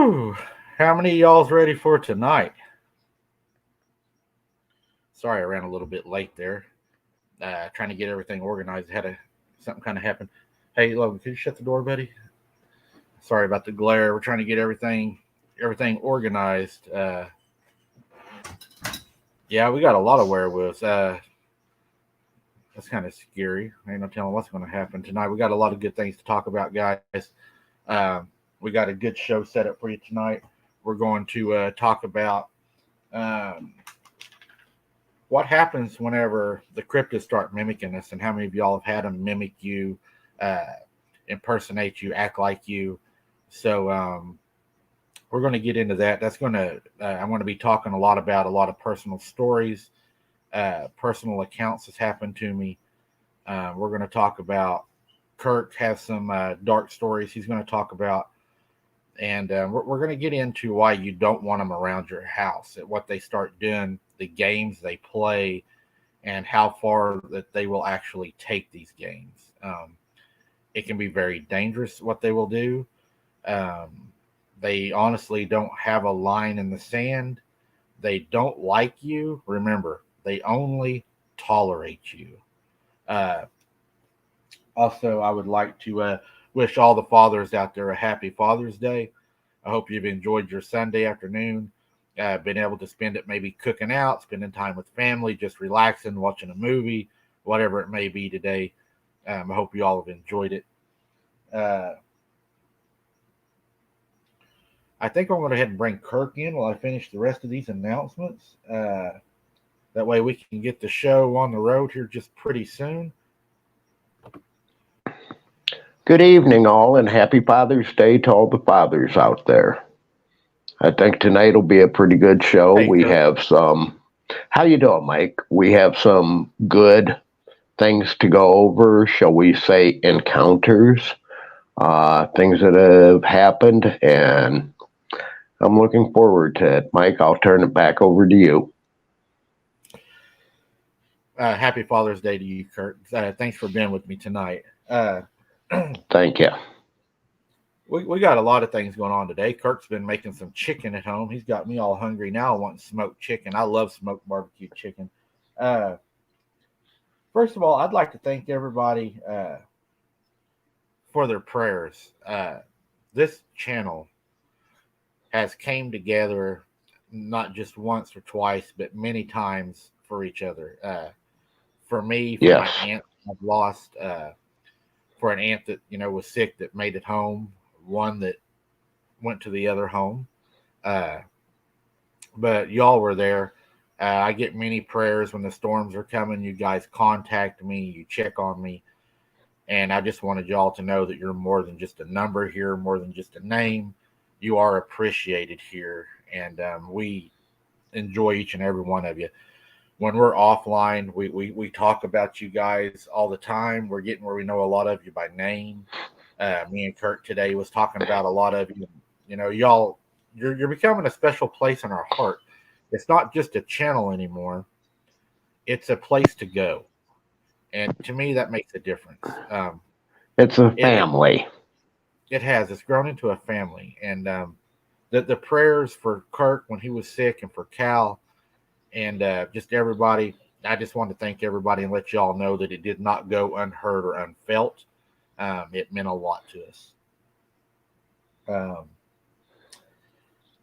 Whew. How many of y'all's ready for tonight? Sorry, I ran a little bit late there. Trying to get everything organized. Something kind of happen. Hey, Logan, could you shut the door, buddy? Sorry about the glare. We're trying to get everything organized. Yeah, we got a lot of werewolves. That's kind of scary. I ain't no telling what's going to happen tonight. We got a lot of good things to talk about, guys. We got a good show set up for you tonight. We're going to talk about um, what happens whenever the cryptids start mimicking us, and how many of y'all have had them mimic you, uh, impersonate you, act like you. So we're going to get into that. I'm going to be talking a lot about a lot of personal stories, personal accounts that's happened to me. We're going to talk about Kirk has some dark stories he's going to talk about. And we're going to get into why you don't want them around your house, at what they start doing, the games they play, and how far that they will actually take these games. It can be very dangerous what they will do. They honestly don't have a line in the sand. They don't like you. Remember, they only tolerate you. Uh, Also, I would like to wish all the fathers out there a happy Father's Day. I hope you've enjoyed your Sunday afternoon, been able to spend it maybe cooking out, spending time with family, just relaxing, watching a movie, whatever it may be today. I hope you all have enjoyed it. Uh, I think I'm going to go ahead and bring Kirk in while I finish the rest of these announcements. That way we can get the show on the road here just pretty soon. Good evening, all, and happy Father's Day to all the fathers out there. I think tonight will be a pretty good show. Hey, We Kirk. have some. How you doing, Mike? We have some good things to go over. Shall we say encounters? Things that have happened, and I'm looking forward to it. Mike, I'll turn it back over to you. Happy Father's Day to you, Kirk. Thanks for being with me tonight. Thank you. We got a lot of things going on today. Kirk's been making some chicken at home. He's got me all hungry now. I want smoked chicken. I love smoked barbecue chicken. Uh, First of all, I'd like to thank everybody for their prayers. This channel has came together not just once or twice, but many times for each other. For me, for my Yes. aunt, I've lost. For an aunt that was sick that made it home, one that went to the other home. Uh, but y'all were there. I get many prayers when the storms are coming. You guys contact me, you check on me, and I just wanted y'all to know that you're more than just a number here, more than just a name. You are appreciated here, and we enjoy each and every one of you. When we're offline, we talk about you guys all the time. We're getting where we know a lot of you by name. Me and Kirk today was talking about a lot of you. Y'all, you're becoming a special place in our heart. It's not just a channel anymore. It's a place to go, and to me, that makes a difference. It's a It family. it has. It's grown into a family, and the prayers for Kirk when he was sick, and for Cal, and just everybody. I just want to thank everybody and let y'all know that it did not go unheard or unfelt. It meant a lot to us. Um,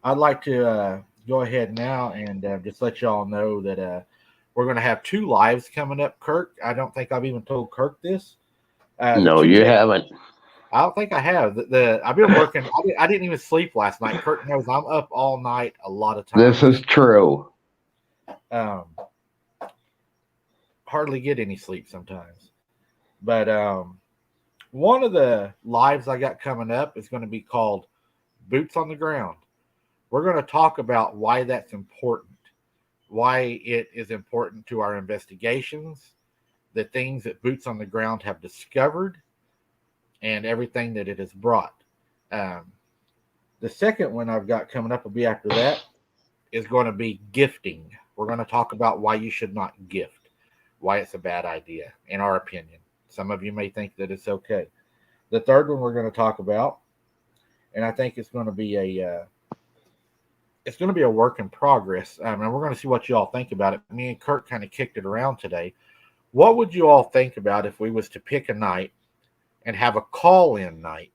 I'd like to go ahead now and just let y'all know that we're going to have two lives coming up. Kirk, I don't think I've even told Kirk this. The No, two you days, haven't. I don't think I have. I've been working. I didn't even sleep last night. Kirk knows I'm up all night a lot of This times. is true. Um, Hardly get any sleep sometimes. But one of the lives I got coming up is going to be called Boots on the Ground. We're going to talk about why that's important, why it is important to our investigations, the things that Boots on the Ground have discovered, and everything that it has brought. Um, the second one I've got coming up will be after that is going to be gifting. We're going to talk about why you should not gift, why it's a bad idea, in our opinion. Some of you may think that it's okay. The third one we're going to talk about and I think it's going to be a work in progress. And we're going to see what you all think about it. Me and Kurt kind of kicked it around today. What would you all think about if we was to pick a night and have a call-in night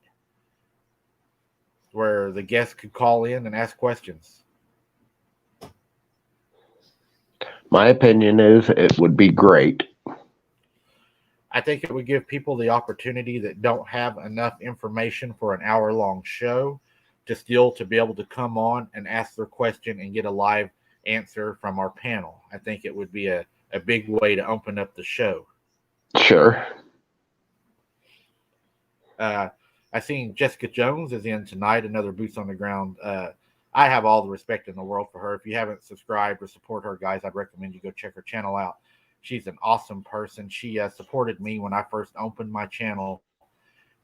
where the guests could call in and ask questions? My opinion is it would be great. I think it would give people the opportunity that don't have enough information for an hour-long show to be able to come on and ask their question and get a live answer from our panel. I think it would be a big way to open up the show. Sure. I seen Jessica Jones is in tonight, another Boots on the Ground. I have all the respect in the world for her. If you haven't subscribed or support her, guys, I'd recommend you go check her channel out. She's an awesome person. She supported me when I first opened my channel,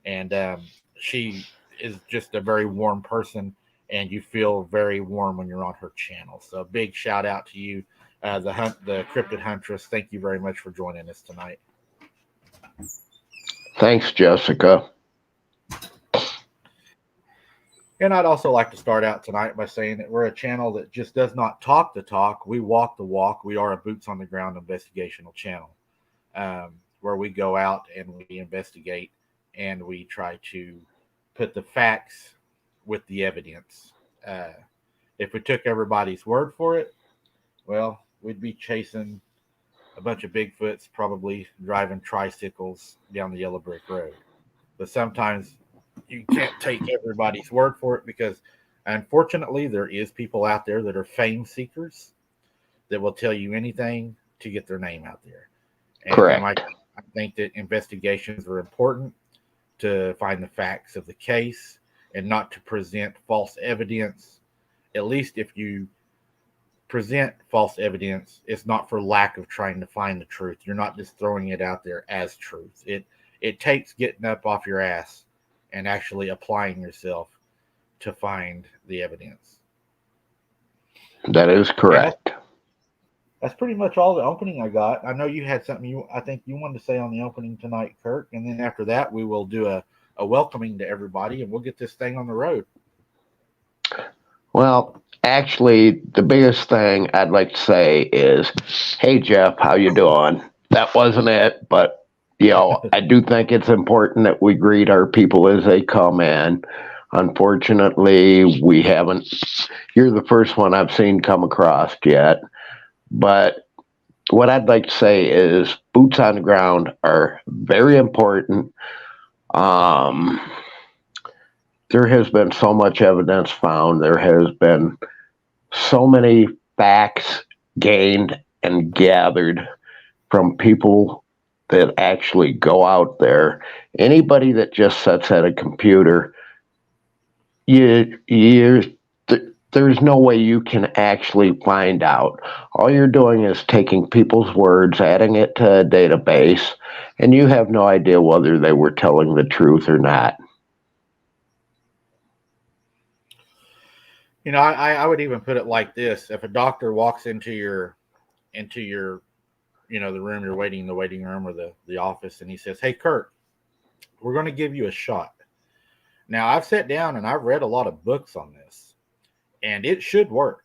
and she is just a very warm person, and you feel very warm when you're on her channel. So big shout out to you, the Cryptid Huntress. Thank you very much for joining us tonight. Thanks, Jessica. And I'd also like to start out tonight by saying that we're a channel that just does not talk the talk. We walk the walk. We are a boots on the ground investigational channel, where we go out and we investigate and we try to put the facts with the evidence. If we took everybody's word for it, well, we'd be chasing a bunch of Bigfoots, probably driving tricycles down the yellow brick road. But sometimes you can't take everybody's word for it, because unfortunately there is people out there that are fame seekers that will tell you anything to get their name out there. And Correct. I think that investigations are important to find the facts of the case and not to present false evidence. At least if you present false evidence, it's not for lack of trying to find the truth. You're not just throwing it out there as truth. It takes getting up off your ass and actually applying yourself to find the evidence. That is correct. That's pretty much all the opening I got. I know you had something I think you wanted to say on the opening tonight, Kirk, and then after that we will do a welcoming to everybody and we'll get this thing on the road. Well, actually, the biggest thing I'd like to say is, hey, Jeff, how you doing? That wasn't it, but I do think it's important that we greet our people as they come in. Unfortunately, we haven't. You're the first one I've seen come across yet. But what I'd like to say is boots on the ground are very important. There has been so much evidence found. There has been so many facts gained and gathered from people that actually go out there. Anybody that just sits at a computer, there's no way you can actually find out. All you're doing is taking people's words, adding it to a database, and you have no idea whether they were telling the truth or not. I would even put it like this: if a doctor walks into your the room you're waiting, the waiting room or the office, and he says, "Hey, Kurt, we're going to give you a shot." Now, I've sat down and I've read a lot of books on this, and it should work,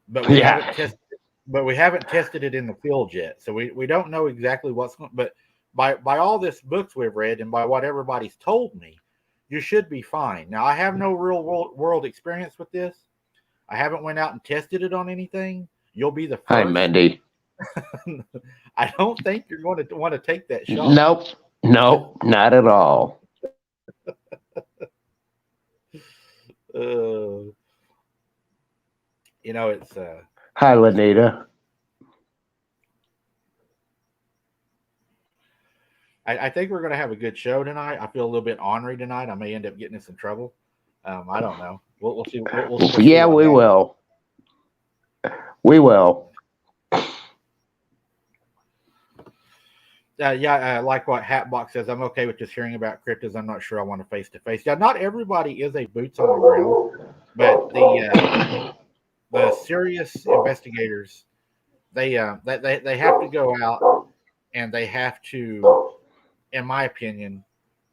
but we haven't tested it in the field yet, so we don't know exactly what's going. But by all this books we've read and by what everybody's told me, you should be fine. Now, I have no real world experience with this. I haven't went out and tested it on anything. You'll be the first. Hi, Mindy. I don't think you're going to want to take that shot. Nope, not at all. It's Hi, Lanita. I think we're going to have a good show tonight. I feel a little bit ornery tonight. I may end up getting in some trouble. I don't know. We'll see. We'll see we will. We will. Like what Hatbox says, I'm okay with just hearing about cryptids. I'm not sure I want to face-to-face. Yeah, not everybody is a boots on the ground, but the serious investigators, they have to go out and they have to, in my opinion,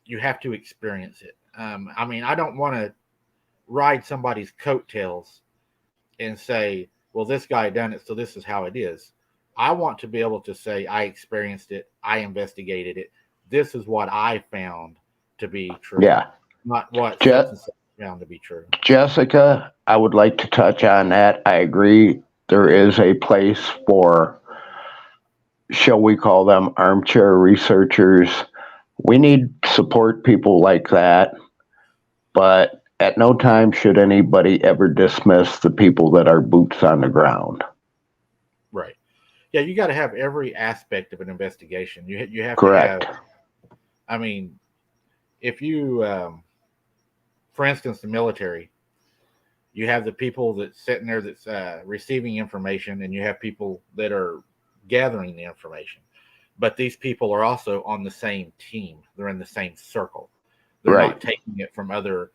you have to experience it. I don't want to ride somebody's coattails and say, well, this guy done it, so this is how it is. I want to be able to say, I experienced it, I investigated it. This is what I found to be true, Yeah. not what such Je- and such found to be true. Jessica, I would like to touch on that. I agree. There is a place for, shall we call them, armchair researchers. We need support people like that, but at no time should anybody ever dismiss the people that are boots on the ground. Right. Yeah, you got to have every aspect of an investigation. You have to Correct. have. I mean, if you, for instance, the military, you have the people that's sitting there that's receiving information, and you have people that are gathering the information. But these people are also on the same team. They're in the same circle. They're Right. not taking it from other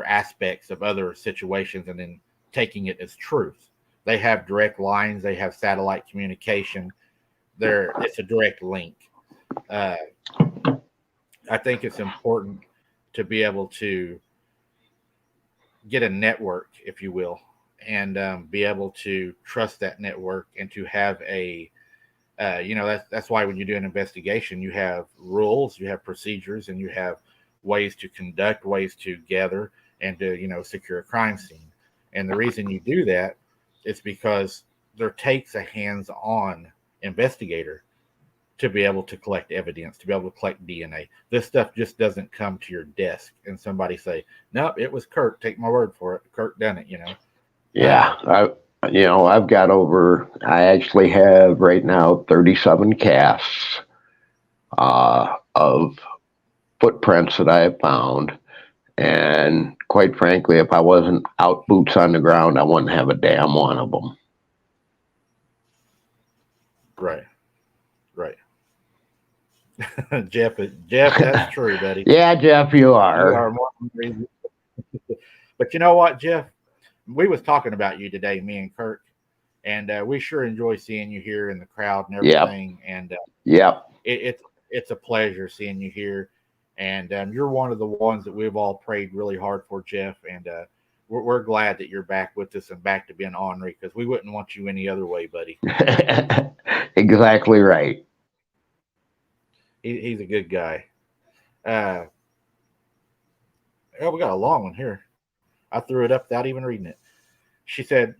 aspects of other situations and then taking it as truth. They have direct lines. They have satellite communication. It's a direct link. Uh, I think it's important to be able to get a network, if you will, and be able to trust that network and to have a that's why when you do an investigation, you have rules, you have procedures, and you have ways to conduct, ways to gather, and to secure a crime scene. And the reason you do that is because there takes a hands-on investigator to be able to collect evidence, to be able to collect DNA. This stuff just doesn't come to your desk and somebody say, "Nope, it was Kurt. Take my word for it. Kurt done it." Yeah. I've got I actually have right now 37 casts of footprints that I have found. And quite frankly, if I wasn't out boots on the ground, I wouldn't have a damn one of them. Right, right. Jeff, that's true, buddy. Yeah, Jeff, you You are. are more than reason. But you know what, Jeff? We was talking about you today, me and Kirk, and we sure enjoy seeing you here in the crowd and Yep. everything. And Yep. it's a pleasure seeing you here. And you're one of the ones that we've all prayed really hard for, Jeff. And we're glad that you're back with us and back to being ornery, because we wouldn't want you any other way, buddy. Exactly right. He's a good guy. Uh, oh, we got a long one here. I threw it up without even reading it. She said,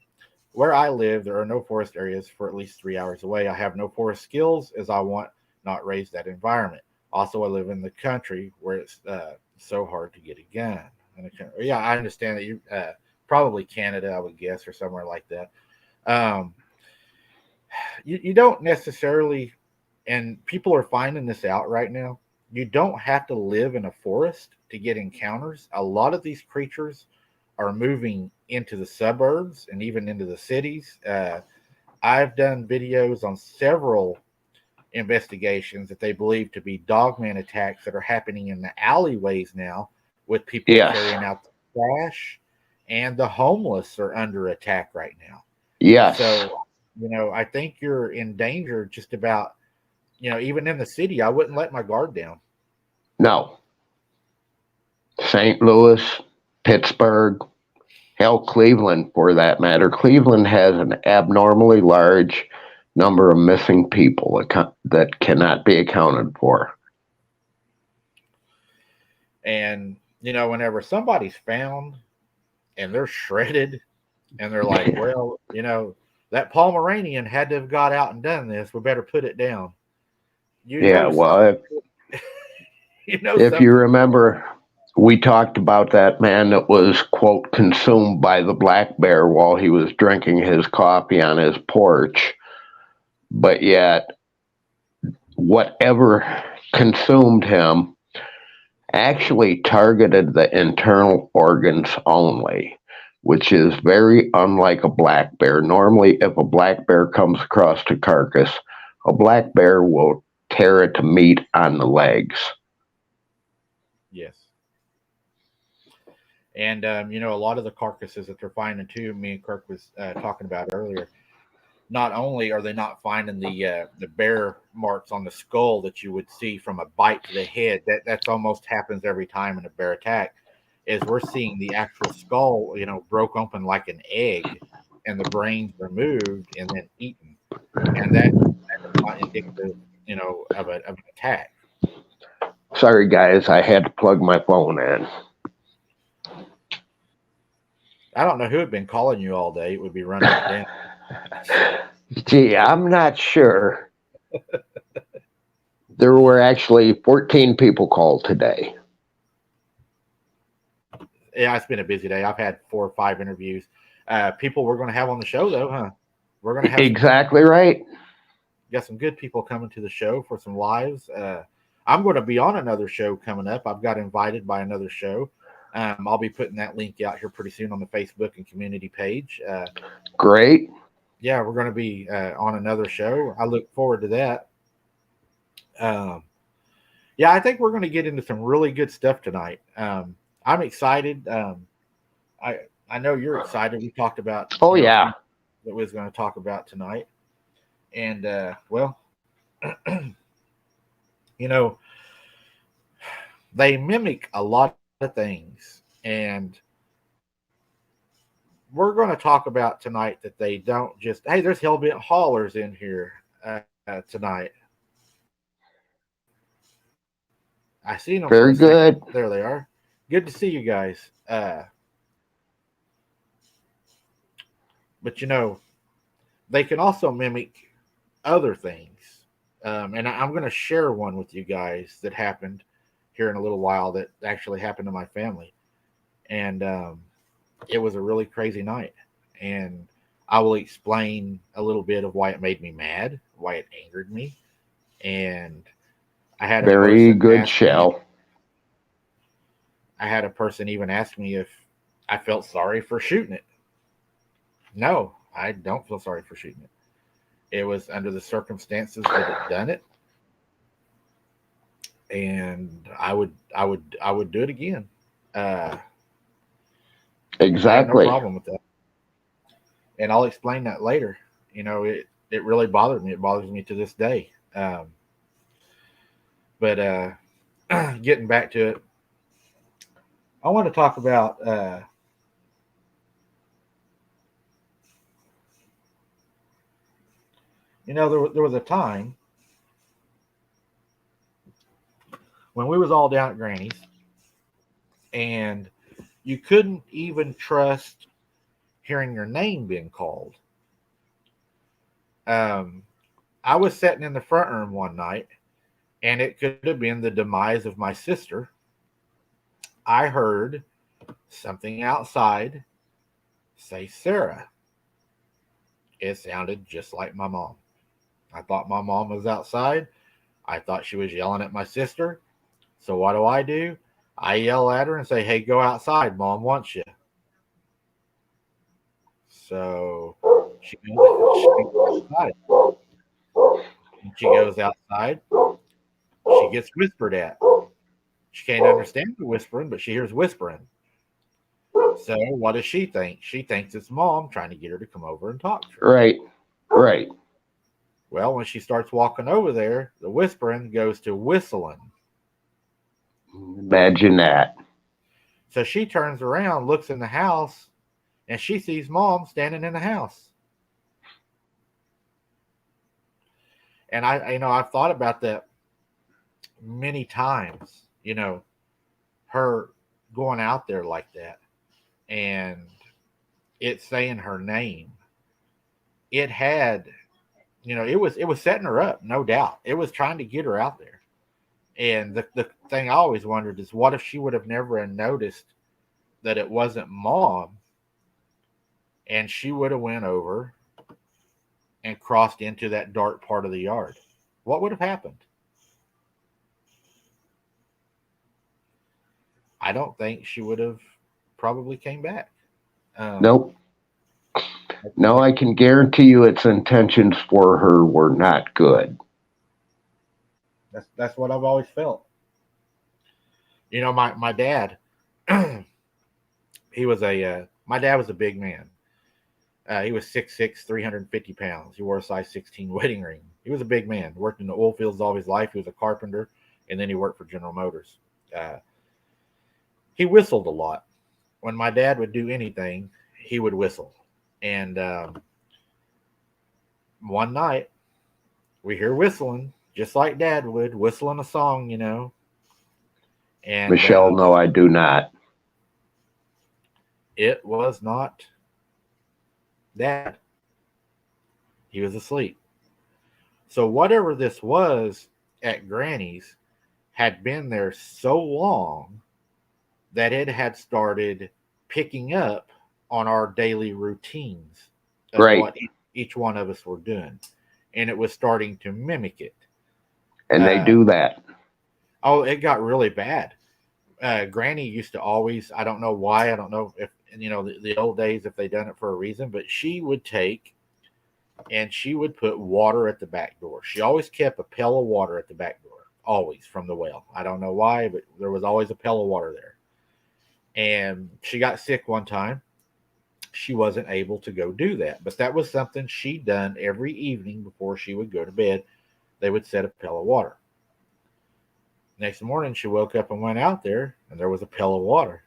"Where I live, there are no forest areas for at least 3 hours away. I have no forest skills as I want not raise that environment. Also, I live in the country where it's so hard to get a gun." Yeah, I understand that you probably Canada, I would guess, or somewhere like that. Um, you don't necessarily, and people are finding this out right now. You don't have to live in a forest to get encounters. A lot of these creatures are moving into the suburbs and even into the cities. I've done videos on several investigations that they believe to be dogman attacks that are happening in the alleyways now, with people Yes. carrying out the trash, and the homeless are under attack right now. Yes. So, I think you're in danger just about, even in the city. I wouldn't let my guard down. No. St. Louis, Pittsburgh, hell, Cleveland for that matter. Cleveland has an abnormally large number of missing people that cannot be accounted for. And, whenever somebody's found and they're shredded and they're like, well, that Pomeranian had to have got out and done this. We better put it down. Yeah, well, if you remember, we talked about that man that was, quote, consumed by the black bear while he was drinking his coffee on his porch. But yet, whatever consumed him actually targeted the internal organs only, which is very unlike a black bear. Normally, if a black bear comes across a carcass, a black bear will tear it to meat on the legs. Yes. And, a lot of the carcasses that they're finding too, me and Kirk was talking about earlier, not only are they not finding the bear marks on the skull that you would see from a bite to the head, that's almost happens every time in a bear attack. is we're seeing the actual skull, broke open like an egg, and the brains removed and then eaten, and that is not indicative, of an attack. Sorry, guys, I had to plug my phone in. I don't know who had been calling you all day. It would be running it down. Gee, I'm not sure. There were actually 14 people called today. Yeah, it's been a busy day. I've had 4 or 5 interviews. People we're going to have on the show, though, huh? We're going to have exactly right. Got some good people coming to the show for some lives. I'm going to be on another show coming up. I've got invited by another show. I'll be putting that link out here pretty soon on the Facebook and community page. Great. Yeah, we're going to be on another show. I look forward to that. Yeah, I think we're going to get into some really good stuff tonight. I'm excited. I know you're excited. We talked about Yeah. that we was going to talk about tonight, and well, they mimic a lot of things, and we're going to talk about tonight that they don't just, hey, there's hellbent haulers in here tonight. I seen them for Very a second. good. There they are. Good to see you guys. But they can also mimic other things. And I'm going to share one with you guys that happened here in a little while that actually happened to my family. And it was a really crazy night. And I will explain a little bit of why it made me mad, why it angered me. And I had a Very person good, ask Shell. me, I had a person even ask me if I felt sorry for shooting it. No, I don't feel sorry for shooting it. It was under the circumstances that it done it, and I would do it again. I have no Exactly. problem with that, and I'll explain that later. It really bothered me. It bothers me to this day. But getting back to it, I want to talk about. There was a time when we was all down at Granny's, and you couldn't even trust hearing your name being called. Um, I was sitting in the front room one night, and it could have been the demise of my sister. I heard something outside say, Sarah. It sounded just like my mom. I thought my mom was outside. I thought she was yelling at my sister. So what do? I yell at her and say, hey, go outside. Mom wants you. So she goes outside. And she goes outside. She gets whispered at. She can't understand the whispering, but she hears whispering. So what does she think? She thinks it's mom trying to get her to come over and talk to her. Right. Well, when she starts walking over there, the whispering goes to whistling. Imagine that. So she turns around, looks in the house, and she sees mom standing in the house. And I've thought about that many times, her going out there like that and it saying her name. It had, it was setting her up, no doubt. It was trying to get her out there. And the thing I always wondered is what if she would have never noticed that it wasn't mom, and she would have went over and crossed into that dark part of the yard. What would have happened? I don't think she would have probably came back. Nope. No, I can guarantee you its intentions for her were not good. That's what I've always felt. My dad, my dad was a big man. He was 6'6", 350 pounds. He wore a size 16 wedding ring. He was a big man. Worked in the oil fields all his life. He was a carpenter, and then he worked for General Motors. he whistled a lot. When my dad would do anything, he would whistle. And one night, we hear whistling, just like Dad would, whistling a song, you know. And Michelle, no, I do not. it was not Dad. He was asleep. So whatever this was at Granny's had been there so long that it had started picking up on our daily routines of Right. what each one of us were doing. And it was starting to mimic it. And they do that. Oh, it got really bad. Granny used to always, I don't know why, I don't know if, you know, the old days, if they done it for a reason, but she would take and she would put water at the back door. She always kept a pail of water at the back door, always from the well. I don't know why, but there was always a pail of water there. And she got sick one time. She wasn't able to go do that, but that was something she done every evening before she would go to bed. They would set a pail of water. Next morning, she woke up and went out there, and there was a pail of water.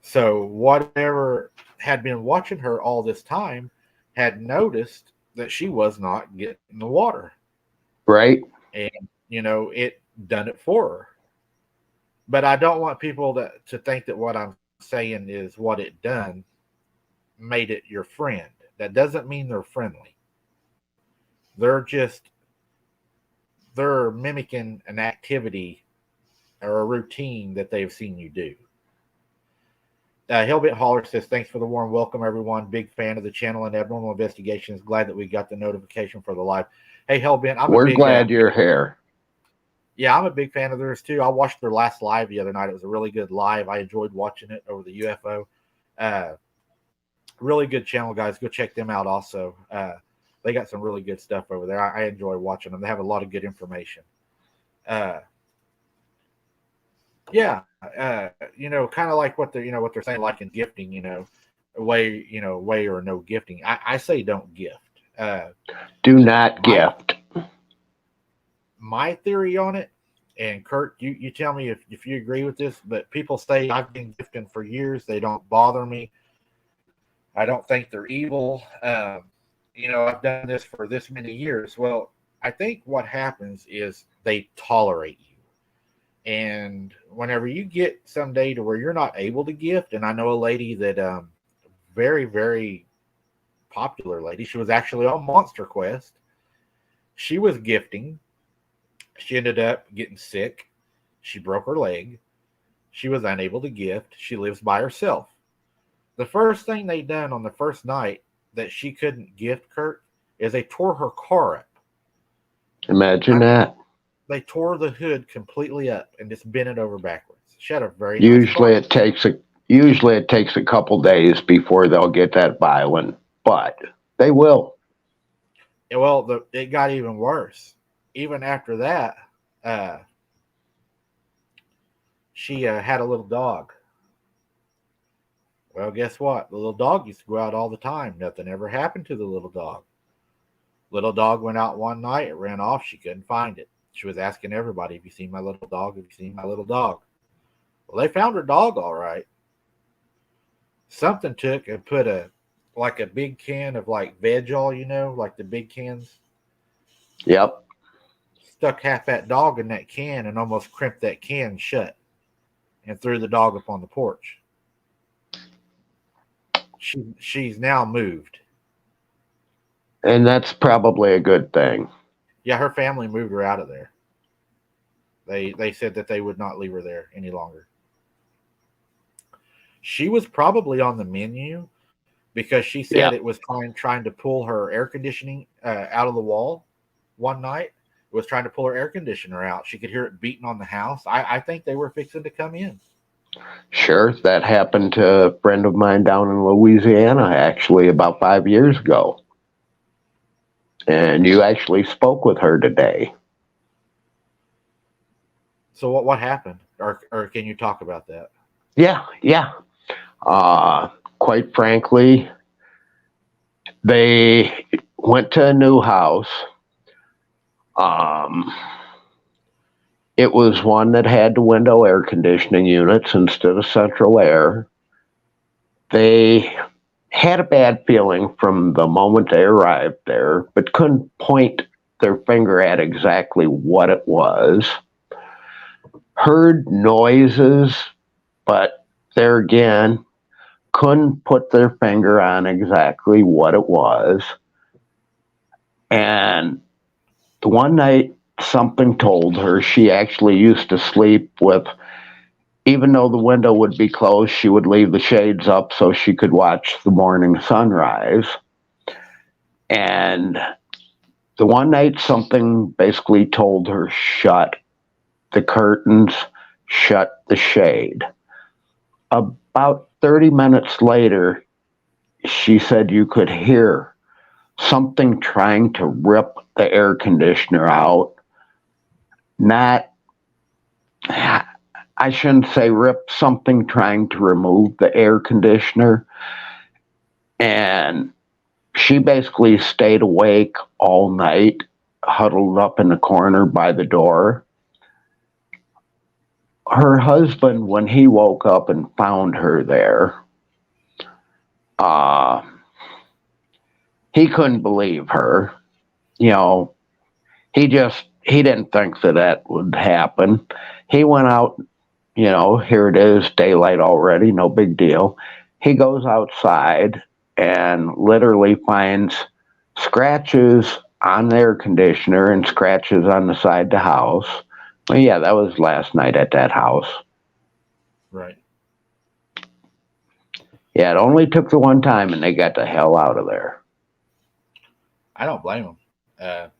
So whatever had been watching her all this time had noticed that she was not getting the water. Right. And, you know, it done it for her. But I don't want people to think that what I'm saying is what it done made it your friend. That doesn't mean they're friendly. They're mimicking an activity or a routine that they've seen you do. Hellbent Holler says, thanks for the warm welcome, everyone. Big fan of the channel and Abnormal Investigations. Glad that we got the notification for the live. Hey, Hellbent, we're glad you're here. Yeah, I'm a big fan of theirs, too. I watched their last live the other night. It was a really good live. I enjoyed watching it over the UFO. Really good channel, guys. Go check them out also. They got some really good stuff over there. I enjoy watching them. They have a lot of good information. You know, kind of like what they're saying, like in gifting, you know, way or no gifting. I say don't gift. Do not gift. My theory on it, and Kurt, you tell me if you agree with this, but people say I've been gifting for years. They don't bother me. I don't think they're evil. You know, I've done this for this many years. Well, I think what happens is they tolerate you. And whenever you get someday to where you're not able to gift, and I know a lady that very, very popular lady, she was actually on Monster Quest. She was gifting. She ended up getting sick. She broke her leg. She was unable to gift. She lives by herself. The first thing they done on the first night that she couldn't gift, Kurt, is they tore her car up. Imagine that. They tore the hood completely up and just bent it over backwards. She had a very usually it takes a couple days before they'll get that violent, but they will. Well, it got even worse. Even after that, she had a little dog. Well, guess what? The little dog used to go out all the time. Nothing ever happened to the little dog. Little dog went out one night. It ran off. She couldn't find it. She was asking everybody, have you seen my little dog? Have you seen my little dog? Well, they found her dog all right. Something took and put a big can of like veg oil, you know, like the big cans. Yep. Stuck half that dog in that can and almost crimped that can shut and threw the dog up on the porch. She's now moved. And that's probably a good thing. Yeah, her family moved her out of there. They said that they would not leave her there any longer. She was probably on the menu because she said it was trying to pull her air conditioning out of the wall one night. It was trying to pull her air conditioner out. She could hear it beating on the house. I think they were fixing to come in. Sure, that happened to a friend of mine down in Louisiana actually about 5 years ago. And you actually spoke with her today. So what happened? Or can you talk about that? Yeah. Quite frankly, they went to a new house. It was one that had the window air conditioning units instead of central air. They had a bad feeling from the moment they arrived there, but couldn't point their finger at exactly what it was. Heard noises, but there again, couldn't put their finger on exactly what it was. And the one night, something told her she actually used to sleep with, even though the window would be closed, she would leave the shades up so she could watch the morning sunrise. And the one night, something basically told her, shut the curtains, shut the shade. About 30 minutes later, she said you could hear something trying to rip the air conditioner out. Not, I shouldn't say rip, something trying to remove the air conditioner. And she basically stayed awake all night, huddled up in the corner by the door. Her husband, when he woke up and found her there, he couldn't believe her. You know, he didn't think that would happen. He went out, here it is, daylight already, no big deal. He goes outside and literally finds scratches on the air conditioner and scratches on the side of the house. Well, yeah, that was last night at that house. Right. Yeah, it only took the one time and they got the hell out of there. I don't blame them.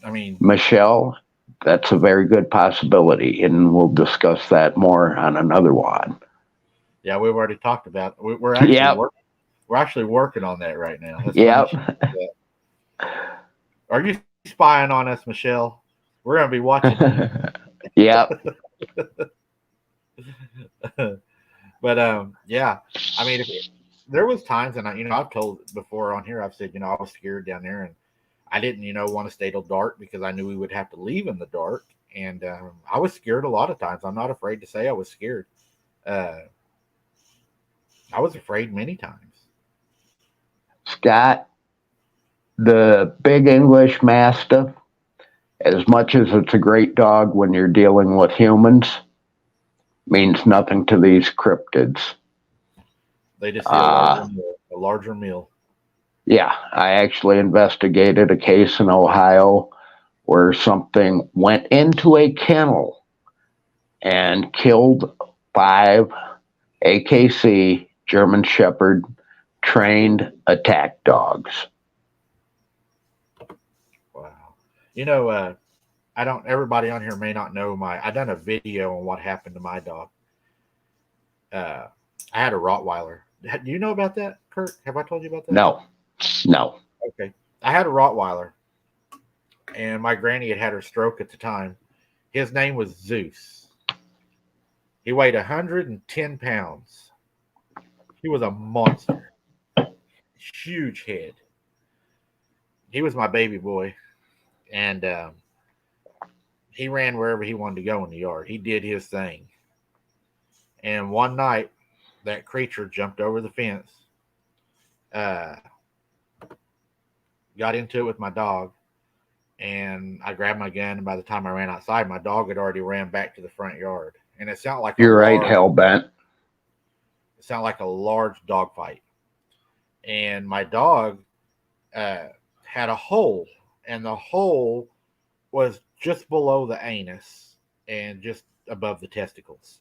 I mean, Michelle, that's a very good possibility, and we'll discuss that more on another one. Yeah, we've already talked about. We're actually Yep. We're actually working on that right now. That's Yep. funny. Are you spying on us, Michelle? We're gonna be watching you. Yep. But yeah. I mean, there was times, and I've told before on here. I've said, I was scared down there, and I didn't, want to stay till dark because I knew we would have to leave in the dark, and I was scared a lot of times. I'm not afraid to say I was scared. I was afraid many times. Scott, the big English Mastiff, as much as it's a great dog when you're dealing with humans, means nothing to these cryptids. They just see a larger meal. Yeah, I actually investigated a case in Ohio where something went into a kennel and killed 5 AKC German Shepherd trained attack dogs. Wow. I don't. Everybody on here may not know I done a video on what happened to my dog. I had a Rottweiler. Do you know about that, Kurt? Have I told you about that? No. Okay. I had a Rottweiler, and my granny had her stroke at the time. His name was Zeus. He weighed 110 pounds. He was a monster. Huge head. He was my baby boy, and he ran wherever he wanted to go in the yard. He did his thing. And one night, that creature jumped over the fence, got into it with my dog, and I grabbed my gun. And by the time I ran outside, my dog had already ran back to the front yard. And it sounded like you're right, hellbent. It sounded like a large dog fight. And my dog had a hole, and the hole was just below the anus and just above the testicles.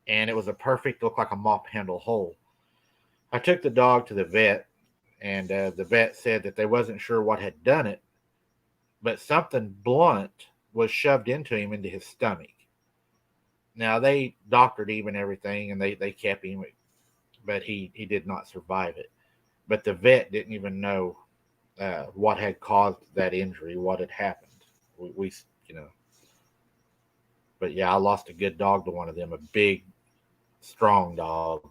And it was looked like a mop handle hole. I took the dog to the vet, and the vet said that they wasn't sure what had done it, but something blunt was shoved into his stomach. Now, they doctored him and everything, and they kept him, but he did not survive it. But the vet didn't even know what had caused that injury, what had happened. We. But yeah, I lost a good dog to one of them, a big, strong dog.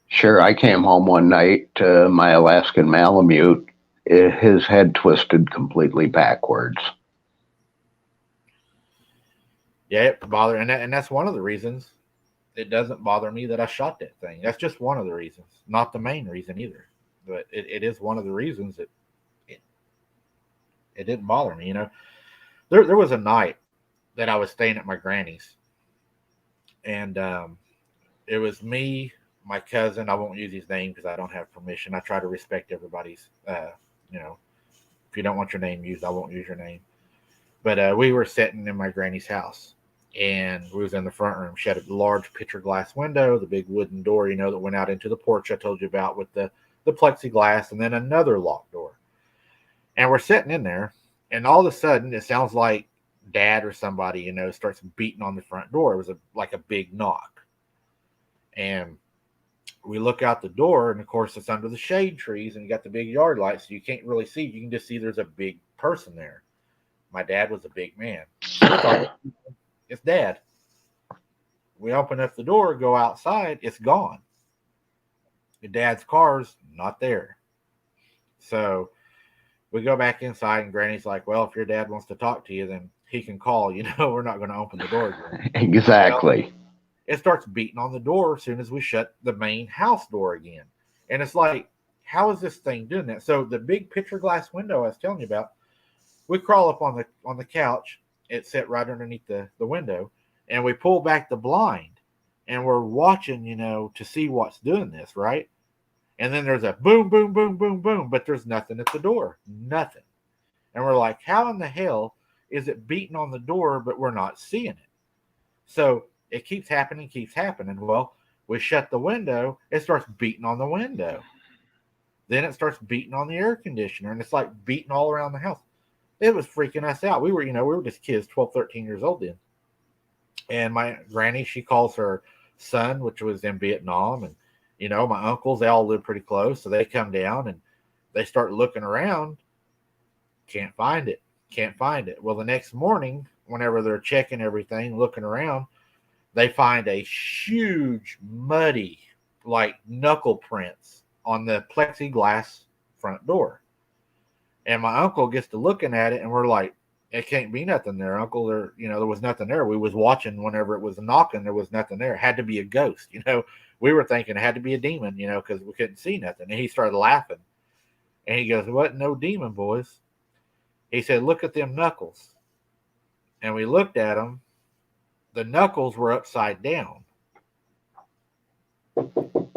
Sure, I came home one night to my Alaskan Malamute. His head twisted completely backwards. Yeah, it bothered, and that's one of the reasons it doesn't bother me that I shot that thing. That's just one of the reasons, not the main reason either. But it is one of the reasons that it, it didn't bother me. There was a night that I was staying at my granny's, and it was me, my cousin. I won't use his name because I don't have permission. I try to respect everybody's. You know, if you don't want your name used, I won't use your name. But we were sitting in my granny's house, and we was in the front room. She had a large picture glass window, the big wooden door, that went out into the porch I told you about with the plexiglass, and then another locked door. And we're sitting in there, and all of a sudden it sounds like dad or somebody, starts beating on the front door. It was like a big knock. And we look out the door, and of course it's under the shade trees, and you got the big yard light, so you can't really see. You can just see there's a big person there. My dad was a big man. So we thought, it's dad. We open up the door, go outside, it's gone. Your dad's car's not there. So we go back inside, and Granny's like, well, if your dad wants to talk to you, then he can call. We're not going to open the door again. Exactly. Well, it starts beating on the door as soon as we shut the main house door again. And it's like, how is this thing doing that? So the big picture glass window I was telling you about, we crawl up on the couch. It's set right underneath the window, and we pull back the blind, and we're watching, to see what's doing this, right? And then there's a boom, boom, boom, boom, boom, but there's nothing at the door, nothing. And we're like, how in the hell is it beating on the door, but we're not seeing it? So it keeps happening. Well, we shut the window, it starts beating on the window. Then it starts beating on the air conditioner, and it's like beating all around the house. It was freaking us out. We were just kids, 12, 13 years old then. And my granny, she calls her son, which was in Vietnam. And, my uncles, they all live pretty close. So they come down and they start looking around. Can't find it. Well, the next morning, whenever they're checking everything, looking around, they find a huge, muddy, like knuckle prints on the plexiglass front door. And my uncle gets to looking at it, and we're like, it can't be nothing there, Uncle. There was nothing there. We was watching whenever it was knocking. There was nothing there. It had to be a ghost. We were thinking it had to be a demon, because we couldn't see nothing. And he started laughing. And he goes, what? No demon, boys. He said, look at them knuckles. And we looked at them. The knuckles were upside down.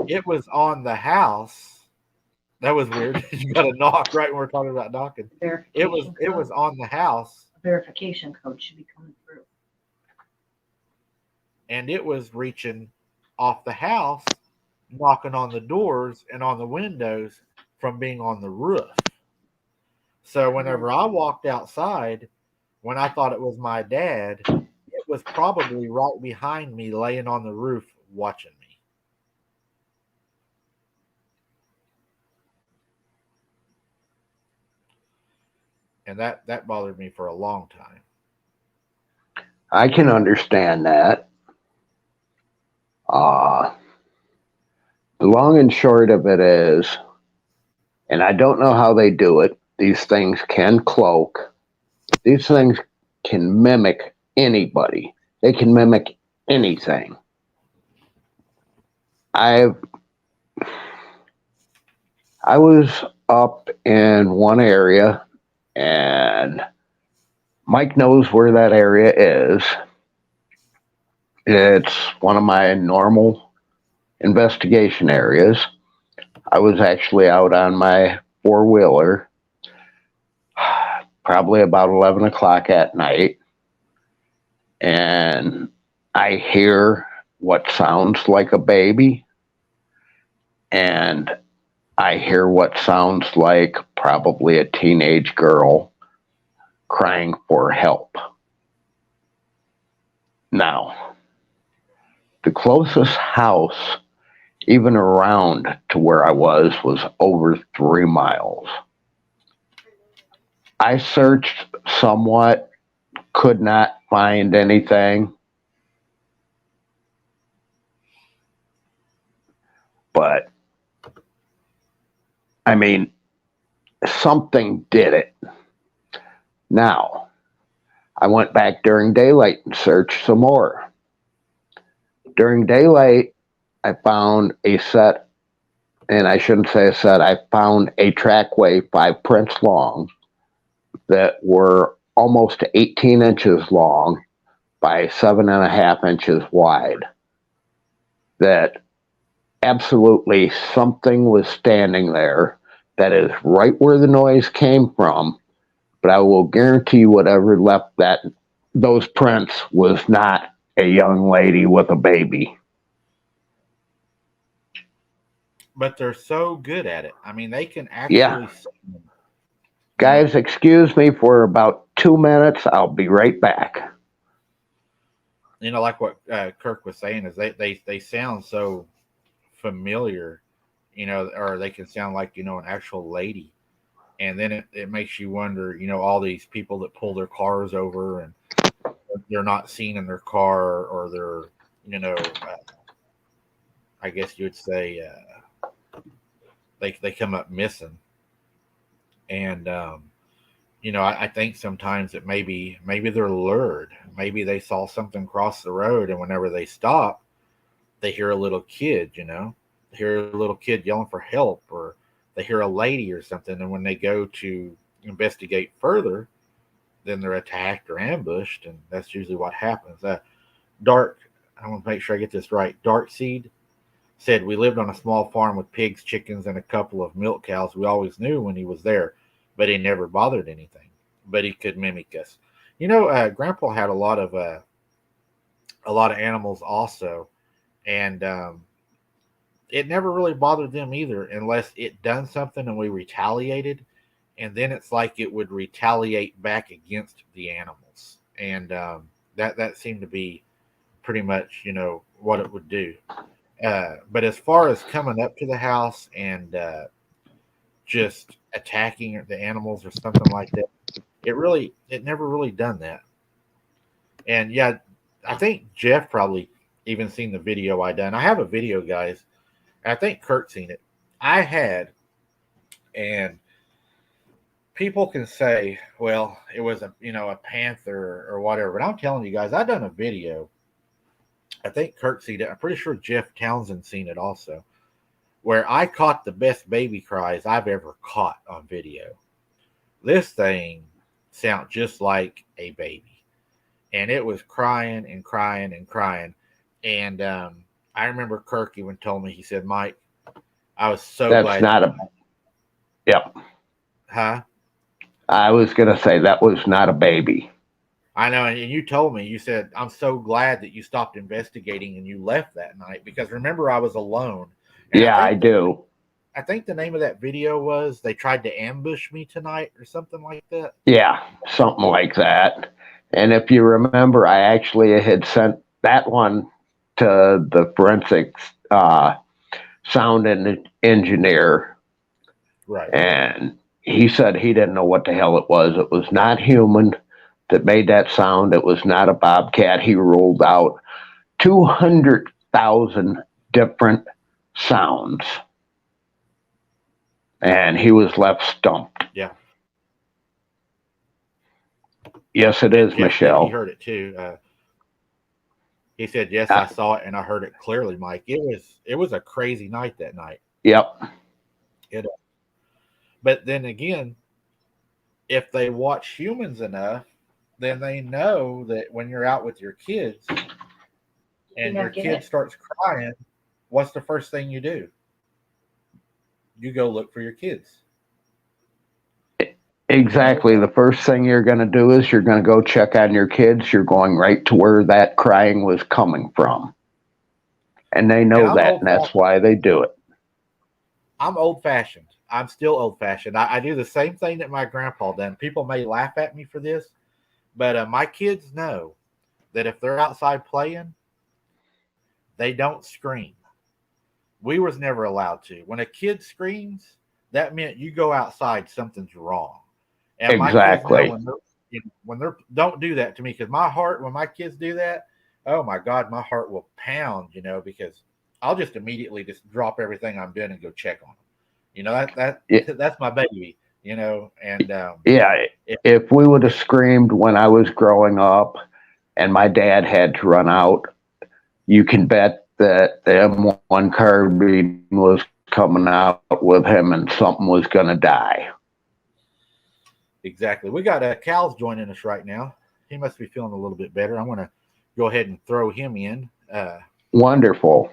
It was on the house. That was weird. You got a knock right when we're talking about knocking. It was on the house. A verification code should be coming through. And it was reaching off the house, knocking on the doors and on the windows from being on the roof. So whenever I walked outside, when I thought it was my dad, it was probably right behind me laying on the roof watching me. And that bothered me for a long time. I can understand that. The long and short of it is, and I don't know how they do it, these things can cloak. These things can mimic anybody. They can mimic anything. I was up in one area, and Mike knows where that area is. It's one of my normal investigation areas. I was actually out on my four-wheeler, probably about 11 o'clock at night, and I hear what sounds like a baby, and I hear what sounds like probably a teenage girl crying for help. Now, the closest house, even around to where I was over 3 miles. I searched somewhat, could not find anything. But, I mean, something did it. Now, I went back during daylight and searched some more. During daylight, I found a set, and I shouldn't say a set, I found a trackway 5 prints long that were almost 18 inches long by 7.5 inches wide. That absolutely something was standing there that is right where the noise came from, but I will guarantee whatever left those prints was not a young lady with a baby. But they're so good at it. I mean, they can Yeah. actually see them. Guys, excuse me for about 2 minutes. I'll be right back. Like what Kirk was saying is they sound so familiar, or they can sound like, an actual lady. And then it makes you wonder, all these people that pull their cars over and they're not seen in their car, or they're, I guess you would say, they come up missing. And, I think sometimes that maybe they're lured. Maybe they saw something cross the road, and whenever they stop, they hear a little kid, hear a little kid yelling for help, or they hear a lady or something. And when they go to investigate further, then they're attacked or ambushed, and that's usually what happens. Dark, I want to make sure I get this right. Dark Seed said, we lived on a small farm with pigs, chickens, and a couple of milk cows. We always knew when he was there, but he never bothered anything. But he could mimic us. Grandpa had a lot of animals also, and it never really bothered them either, unless it done something and we retaliated, and then it's like it would retaliate back against the animals, and that seemed to be pretty much what it would do. But as far as coming up to the house and just attacking the animals or something like that, it never really done that. And yeah, I think Jeff probably even seen the video I done. I have a video, guys. I think Kurt seen it. I had, and people can say, well, it was a panther or whatever. But I'm telling you guys, I done a video. I think Kurt seen it. I'm pretty sure Jeff Townsend seen it also, where I caught the best baby cries I've ever caught on video. This thing sounded just like a baby, and it was crying and crying and crying. And I remember Kirk even told me, he said, Mike, I was so glad. Yep. Huh? I was going to say that was not a baby. I know. And you told me, you said, I'm so glad that you stopped investigating and you left that night, because remember, I was alone. And yeah, I do. I think the name of that video was They Tried to Ambush Me Tonight or something like that. Yeah, something like that. And if you remember, I actually had sent that one to the forensics sound engineer. Right. And he said he didn't know what the hell it was. It was not human that made that sound. It was not a bobcat. He rolled out 200,000 different sounds. And he was left stumped. Yeah. Yes, it is, Michelle. He heard it too. He said, yes, I saw it and I heard it clearly, Mike. It was a crazy night that night. Yep. But then again, if they watch humans enough, then they know that when you're out with your kids and your kid starts crying, what's the first thing you do? You go look for your kids. Exactly. The first thing you're going to do is you're going to go check on your kids. You're going right to where that crying was coming from. And they know that, and that's why they do it. I'm old-fashioned. I'm still old-fashioned. I do the same thing that my grandpa done. People may laugh at me for this, but my kids know that if they're outside playing, they don't scream. We was never allowed to. When a kid screams, that meant you go outside, something's wrong. And exactly. My kids know when they're don't do that to me, because my heart, when my kids do that, oh my God, my heart will pound, because I'll just immediately just drop everything I'm doing and go check on them. That's my baby. And Yeah, if, if we would have screamed when I was growing up and my dad had to run out, you can bet that the M1 carbine was coming out with him and something was going to die. exactly, we got Cal's joining us right now. He must be feeling a little bit better. I'm going to go ahead and throw him in. Wonderful.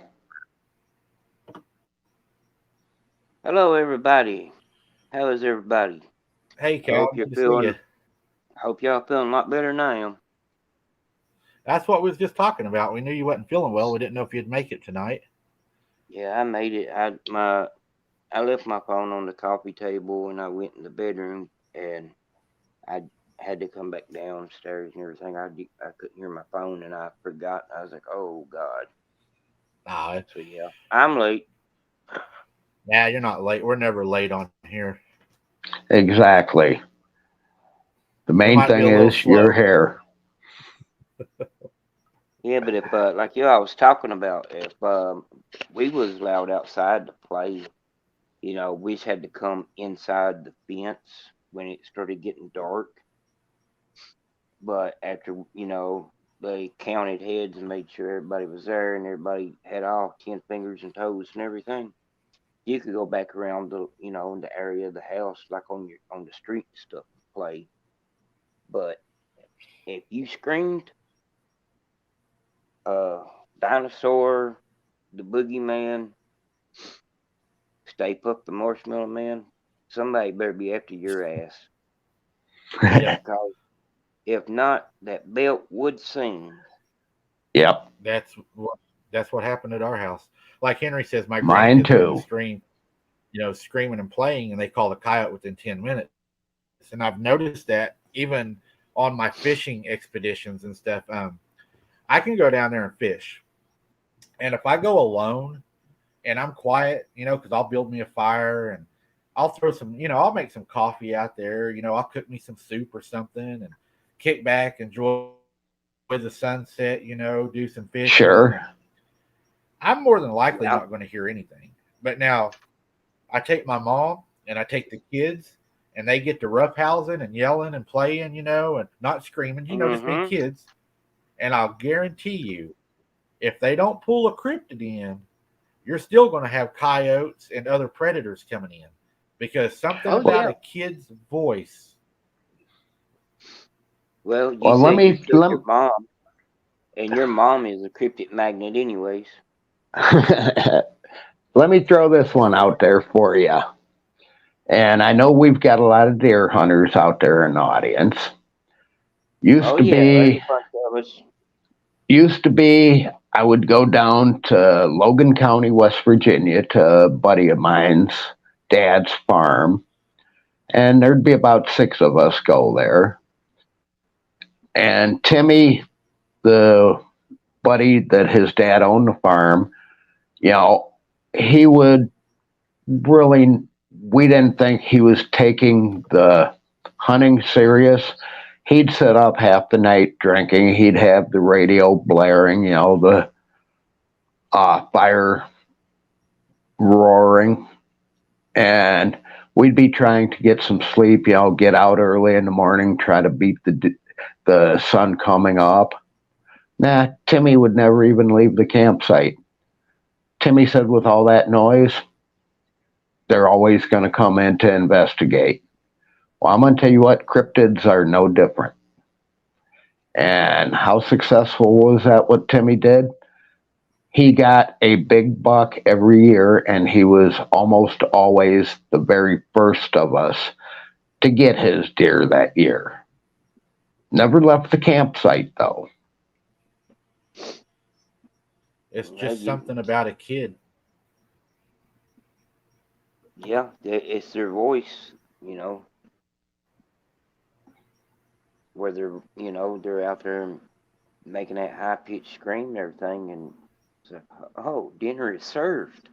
Hello, everybody. How is everybody? Hey, I Cal, hope you're good to see you. feeling. I hope y'all feeling a lot better than I am. That's what we was just talking about. We knew you wasn't feeling well. We didn't know if you'd make it tonight. Yeah, I made it. I left my phone on the coffee table and I went in the bedroom and I had to come back downstairs and everything. I couldn't hear my phone and I forgot. I was like, oh God. So yeah, I'm late. Nah, you're not late. We're never late on here. Exactly. The We main might be thing a little is slow. your hair. Yeah, but if like I was talking about, if we was allowed outside to play, we just had to come inside the fence when it started getting dark. But after, they counted heads and made sure everybody was there and everybody had all 10 fingers and toes and everything, you could go back around in the area of the house, like on the street and stuff, and play. But if you screamed, dinosaur, the boogeyman, Stay Puft the Marshmallow Man, somebody better be after your ass. Yep. Because if not, that belt would sing. Yep. That's what happened at our house. Like Henry says, my Mine grandkids were in the too. stream, screaming and playing, and they called a coyote within 10 minutes. And I've noticed that even on my fishing expeditions and stuff. I can go down there and fish, and if I go alone and I'm quiet, because I'll build me a fire and I'll throw some, I'll make some coffee out there. I'll cook me some soup or something and kick back, enjoy the sunset. Do some fishing. Sure. I'm more than likely Yeah. not going to hear anything. But now I take my mom and I take the kids, and they get to roughhousing and yelling and playing, and not screaming, just being Mm-hmm. kids. And I'll guarantee you, if they don't pull a cryptid in, you're still going to have coyotes and other predators coming in, because something Oh, about yeah. a kid's voice. Well, you Well, let said you me took your mom, and your mom is a cryptic magnet, anyways. let me throw this one out there for you. And I know we've got a lot of deer hunters out there in the audience. Used Oh, to yeah, there's be, a bunch of us. used to be, I would go down to Logan County, West Virginia, to a buddy of mine's dad's farm, and there'd be about six of us go there. And Timmy, the buddy that his dad owned the farm, you know, he would really, we didn't think he was taking the hunting serious. He'd sit up half the night drinking. He'd have the radio blaring, the fire roaring, and we'd be trying to get some sleep, get out early in the morning, try to beat the sun coming up. Nah, Timmy would never even leave the campsite. Timmy said, with all that noise, they're always going to come in to investigate. Well, I'm going to tell you what, cryptids are no different. And how successful was that, what Timmy did? He got a big buck every year, and he was almost always the very first of us to get his deer that year. Never left the campsite, though. It's Well, just something about a kid. yeah, it's their voice, where they're out there making that high pitched scream and everything, and it's like, oh, dinner is served,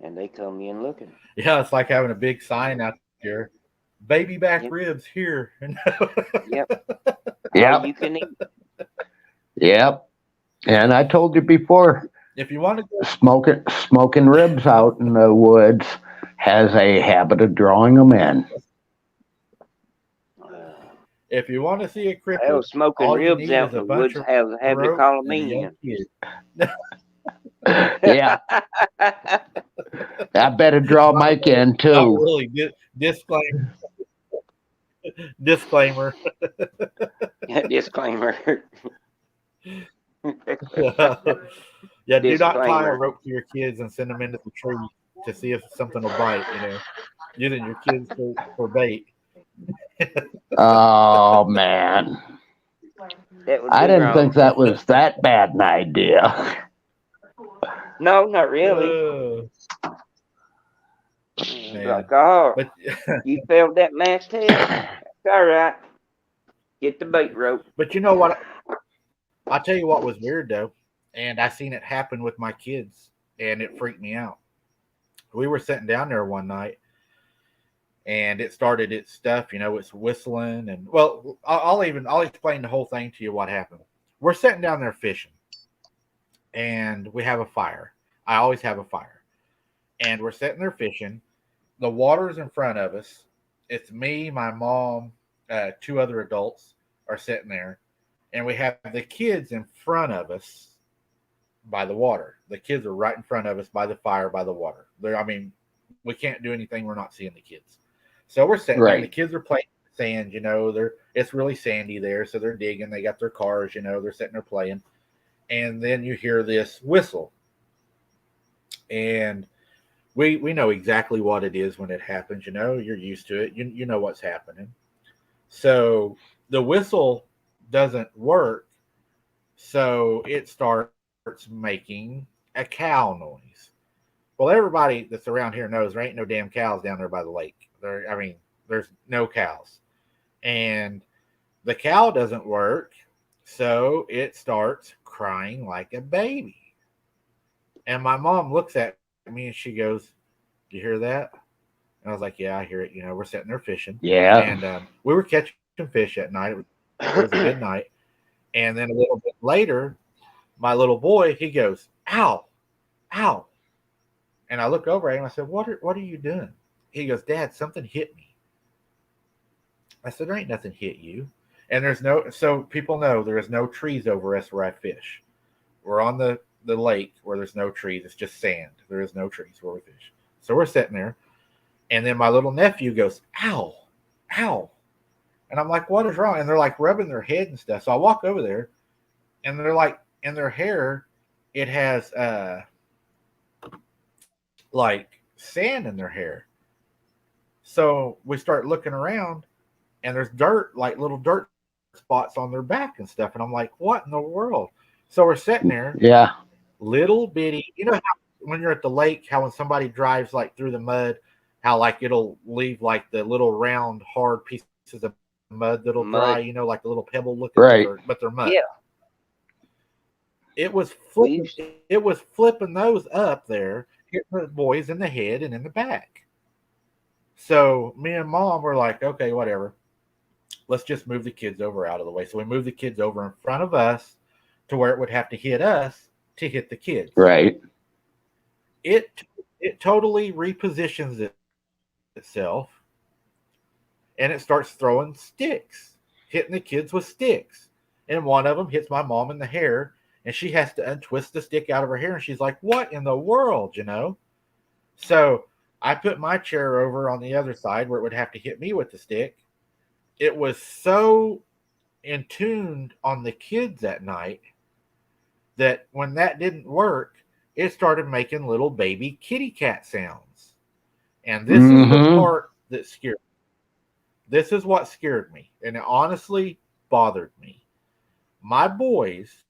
and they come in looking. Yeah, it's like having a big sign out there. Baby back Yep, ribs here. yep. All Yep, you can eat. yep. And I told you before, If you want to go, smoking ribs out in the woods has a habit of drawing them in. If you want to see a cryptid, Hell, smoking all you ribs need out is in a the bunch woods of has a habit of rope calling and a me young in. kid. Yeah, I better draw Mike in Not too. really. Disclaimer. Disclaimer. Disclaimer. Yeah, do not tie a Disclaimer. rope to your kids and send them into the tree to see if something will bite. Using your kids for bait. Oh man, That would I be didn't think wrong. that was that bad an idea. No, not really. Man. Like, oh, But you failed that math test? It's all right. Get the bait rope. but you know what? I'll tell you what was weird though, and I seen it happen with my kids, and it freaked me out. We were sitting down there one night, and it started its stuff. It's whistling, and well, I'll explain the whole thing to you. What happened? We're sitting down there fishing, and we have a fire. I always have a fire, and we're sitting there fishing. The water's in front of us. It's me, my mom, two other adults are sitting there, and we have the kids in front of us by the water. The kids are right in front of us by the fire, by the water. We can't do anything. We're not seeing the kids. So we're sitting there. And the Right. kids are playing sand. It's really sandy there, so they're digging. They got their cars. They're sitting there playing, and then you hear this whistle, and we know exactly what it is when it happens. You're used to it. You know what's happening. So the whistle doesn't work, so it starts making a cow noise. Well, everybody that's around here knows there ain't no damn cows down there by the lake. There's no cows. And the cow doesn't work, so it starts crying like a baby. And my mom looks at me and she goes, "Do you hear that?" And I was like, "Yeah, I hear it." We're sitting there fishing. Yeah. And we were catching fish at night. It was a good night. And then a little bit later, my little boy, he goes, "Ow, ow." And I look over at him. I said, what are you doing? He goes, "Dad, something hit me." I said, "There ain't nothing hit you." And so people know there is no trees over us where I fish. We're on the lake where there's no trees. It's just sand. There is no trees where we fish. So we're sitting there. And then my little nephew goes, "Ow, ow." And I'm like, "What is wrong?" And they're like rubbing their head and stuff. So I walk over there and they're like, in their hair, it has like sand in their hair. So we start looking around and there's dirt, like little dirt spots on their back and stuff. And I'm like, "What in the world?" So we're sitting there, Yeah. little bitty. How when you're at the lake, how when somebody drives like through the mud, how like it'll leave like the little round, hard pieces of mud that'll dry, Mud. like the little pebble looking, Right. but they're mud. Yeah. It was We flipping. used to. It was flipping those up there, hitting the boys in the head and in the back. So me and mom were like, "Okay, whatever. Let's just move the kids over out of the way." So we moved the kids over in front of us to where it would have to hit us to hit the kids. Right. It totally repositions itself, and it starts throwing sticks, hitting the kids with sticks. And one of them hits my mom in the hair, and she has to untwist the stick out of her hair, and she's like, "What in the world?" So I put my chair over on the other side where it would have to hit me with the stick. It was so in tuned on the kids at night that when that didn't work, it started making little baby kitty cat sounds. And this is the part that scared me. This is what scared me. And it honestly bothered me. My boys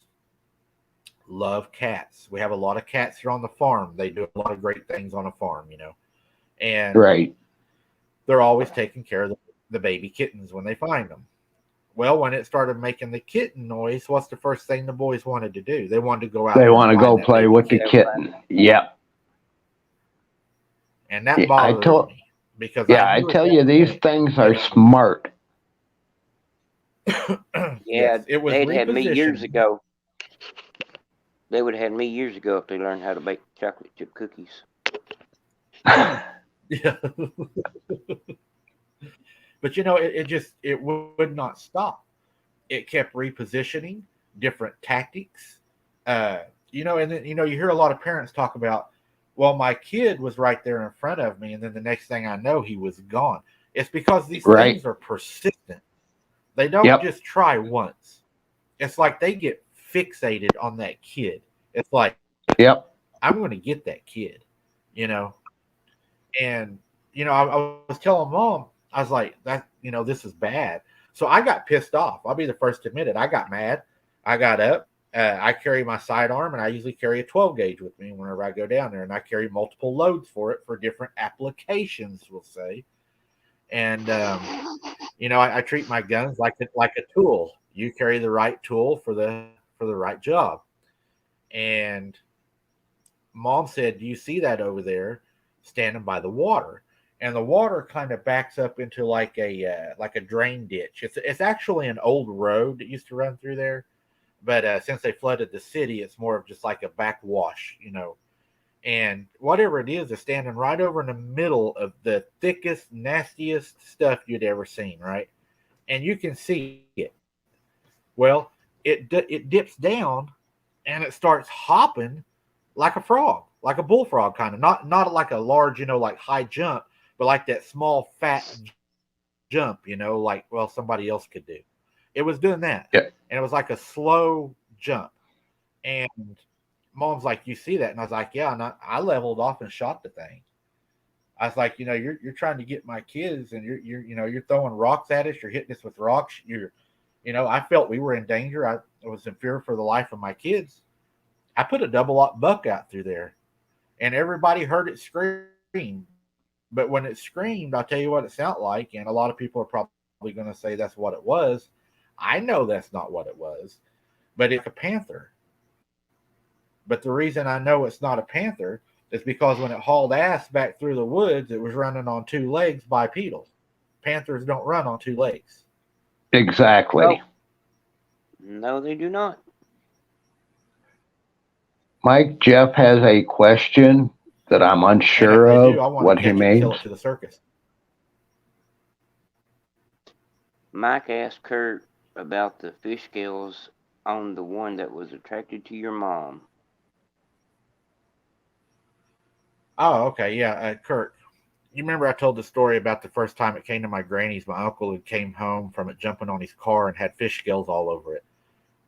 love cats. We have a lot of cats here on the farm. They do a lot of great things on a farm, And Right. they're always taking care of the baby kittens when they find them. Well, when it started making the kitten noise, what's the first thing the boys wanted to do? They wanted to go out They there want to and go find that play baby with the kitten. kitten. Yep. And that bothered me because I tell you, these things are smart. Yeah, Yes, it was they'd had me years repositioned. ago. They would have had me years ago if they learned how to bake chocolate chip cookies. Yeah. But it would not stop. It kept repositioning different tactics. Uh, and then you hear a lot of parents talk about, well, my kid was right there in front of me, and then the next thing I know, he was gone. It's because these Right. things are persistent. They don't Yep. just try once. It's like they get fixated on that kid. It's like, Yep. I'm going to get that kid, you know. And I was telling mom, I was like, that this is bad. So I got pissed off. I'll be the first to admit it. I got mad. I got up. I carry my sidearm, and I usually carry a 12 gauge with me whenever I go down there, and I carry multiple loads for it for different applications, we'll say. And I treat my guns like a tool. You carry the right tool for the right job. And mom said, "Do you see that over there, standing by the water?" And the water kind of backs up into like a drain ditch. It's actually an old road that used to run through there, but since they flooded the city, it's more of just like a backwash. And whatever it is standing right over in the middle of the thickest, nastiest stuff you'd ever seen, right? And you can see it. Well, it dips down and it starts hopping like a frog, like a bullfrog kind of, not like a large, like high jump, but like that small fat jump, like well somebody else could do. It was doing that, Yep. and it was like a slow jump. And mom's like, "You see that?" And I was like, "Yeah." And I leveled off and shot the thing. I was like, you're trying to get my kids, and you're throwing rocks at us. You're hitting us with rocks. I felt we were in danger. I was in fear for the life of my kids. I put a double up buck out through there, and everybody heard it scream. But when it screamed, I'll tell you what it sounded like, and a lot of people are probably going to say that's what it was. I know that's not what it was, but it's a panther. But the reason I know it's not a panther is because when it hauled ass back through the woods, it was running on two legs bipedal. Panthers don't run on two legs. Exactly. No, they do not. Mike, Jeff has a question that I'm And if unsure they do, of I want to what he catch it and kill means. it to the circus. Mike asked Kurt about the fish scales on the one that was attracted to your mom. Oh, okay. Yeah. Kurt, you remember I told the story about the first time it came to my granny's? My uncle had came home from it jumping on his car and had fish scales all over it.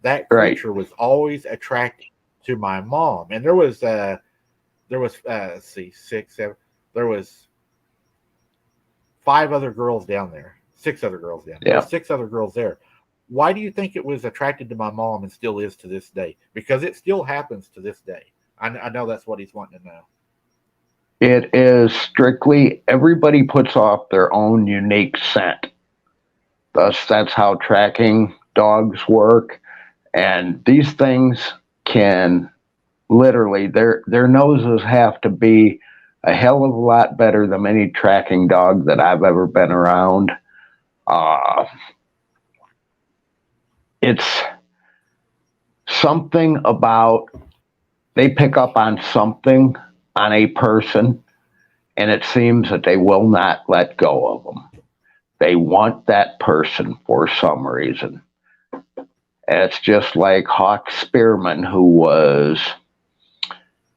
That Right. creature was always attracted to my mom. And there was let's see, 6, 7, there was 5 other girls down there, 6 other girls down there. There Yeah. were 6 other girls there. Why do you think it was attracted to my mom and still is to this day? Because it still happens to this day. I know that's what he's wanting to know. It is strictly everybody puts off their own unique scent. Thus, that's how tracking dogs work. And these things can literally their noses have to be a hell of a lot better than any tracking dog that I've ever been around. Uh, it's something about they pick up on something on a person, and it seems that they will not let go of them. They want that person for some reason. And it's just like Hawk Spearman,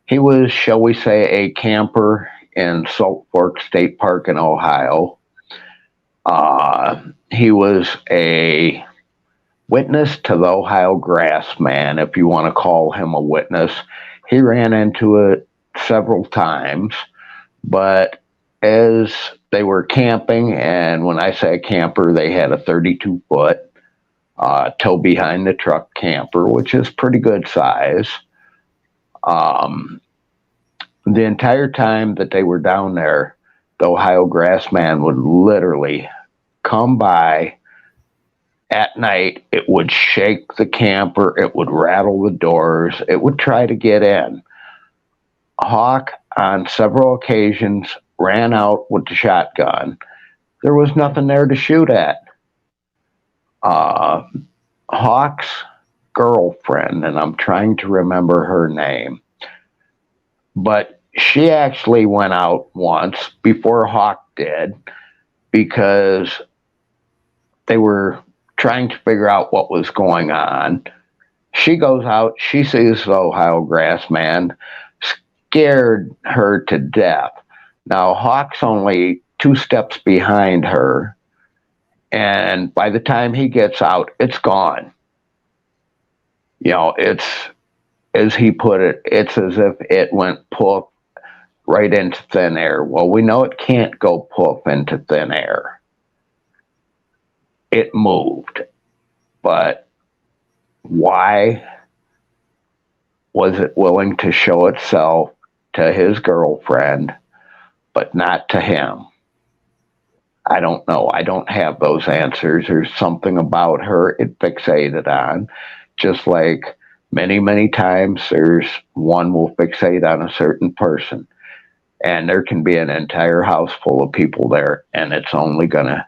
he was, shall we say, a camper in Salt Fork State Park in Ohio. He was a witness to the Ohio Grass Man, if you want to call him a witness. He ran into it several times, but as they were camping, and when I say camper, they had a 32-foot tow behind the truck camper, which is pretty good size. The entire time that they were down there, the Ohio Grassman would literally come by at night. It would shake the camper. It would rattle the doors. It would try to get in. Hawk, on several occasions, ran out with the shotgun. There was nothing there to shoot at. Hawk's girlfriend, and I'm trying to remember her name, but she actually went out once before Hawk did because they were trying to figure out what was going on. She goes out, she sees the Ohio grass man, scared her to death. Now, Hawk's only 2 steps behind her, and by the time he gets out, it's gone. It's, as he put it, it's as if it went poof right into thin air. Well, we know it can't go poof into thin air. It moved, but why was it willing to show itself to his girlfriend, but not to him? I don't know. I don't have those answers. There's something about her it fixated on, just like many, many times there's one will fixate on a certain person. And there can be an entire house full of people there, and it's only going to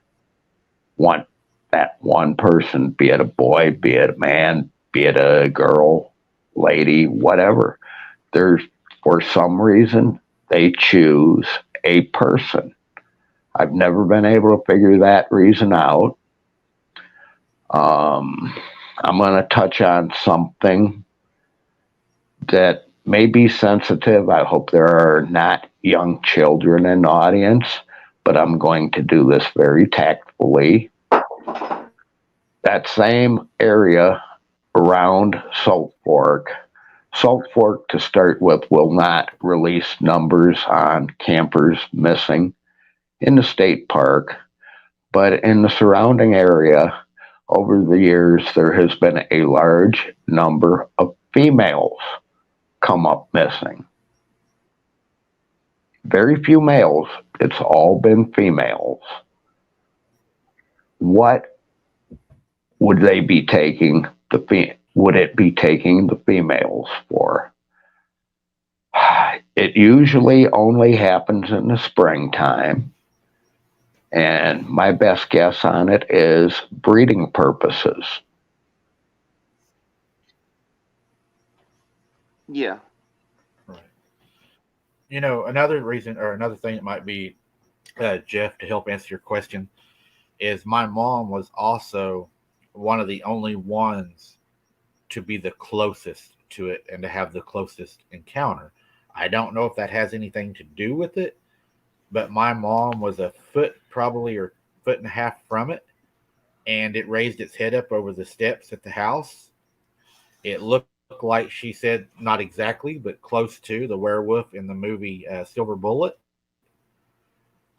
want that one person, be it a boy, be it a man, be it a girl, lady, whatever. There's, for some reason, they choose a person. I've never been able to figure that reason out. I'm going to touch on something that may be sensitive. I hope there are not young children in the audience, but I'm going to do this very tactfully. That same area around Salt Fork, to start with, will not release numbers on campers missing in the state park, but in the surrounding area, over the years, there has been a large number of females come up missing. Very few males. It's all been females. What would they be taking would it be taking the females for? It usually only happens in the springtime, and my best guess on it is breeding purposes. Yeah. Right. Another reason or another thing that might be, Jeff, to help answer your question, is my mom was also one of the only ones to be the closest to it and to have the closest encounter. I don't know if that has anything to do with it, but my mom was a foot probably or foot and a half from it, and it raised its head up over the steps at the house. It looked like, she said, not exactly, but close to the werewolf in the movie Silver Bullet.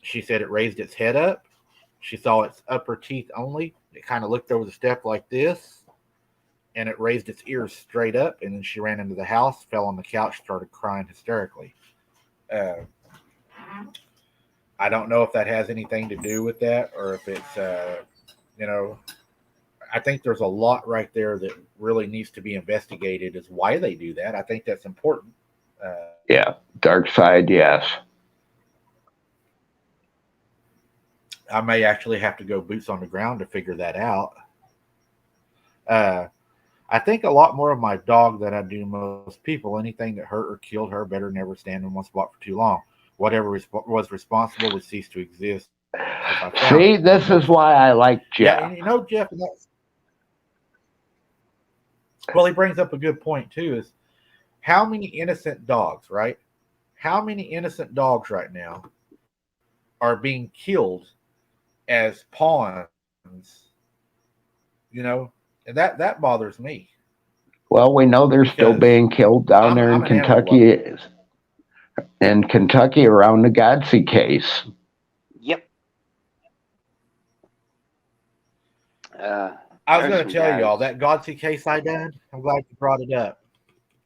She said it raised its head up. She saw its upper teeth only. It kind of looked over the step like this, and it raised its ears straight up, and then she ran into the house, fell on the couch, started crying hysterically. I don't know if that has anything to do with that, or if it's, I think there's a lot right there that really needs to be investigated as why they do that. I think that's important. Yeah, dark side, yes. I may actually have to go boots on the ground to figure that out. I think a lot more of my dog than I do most people. Anything that hurt or killed her better never stand in one spot for too long. Whatever was responsible would cease to exist if I found See, it. this is why I like Yeah, Jeff. and Jeff, well, he brings up a good point too, is how many innocent dogs, right? How many innocent dogs right now are being killed as pawns, and that bothers me. Well, we know they're still being killed down there in I'm an animal Kentucky. lover. In Kentucky, around the Godsey case. Yep. I was going to tell y'all that Godsey case I done. I'm glad you brought it up.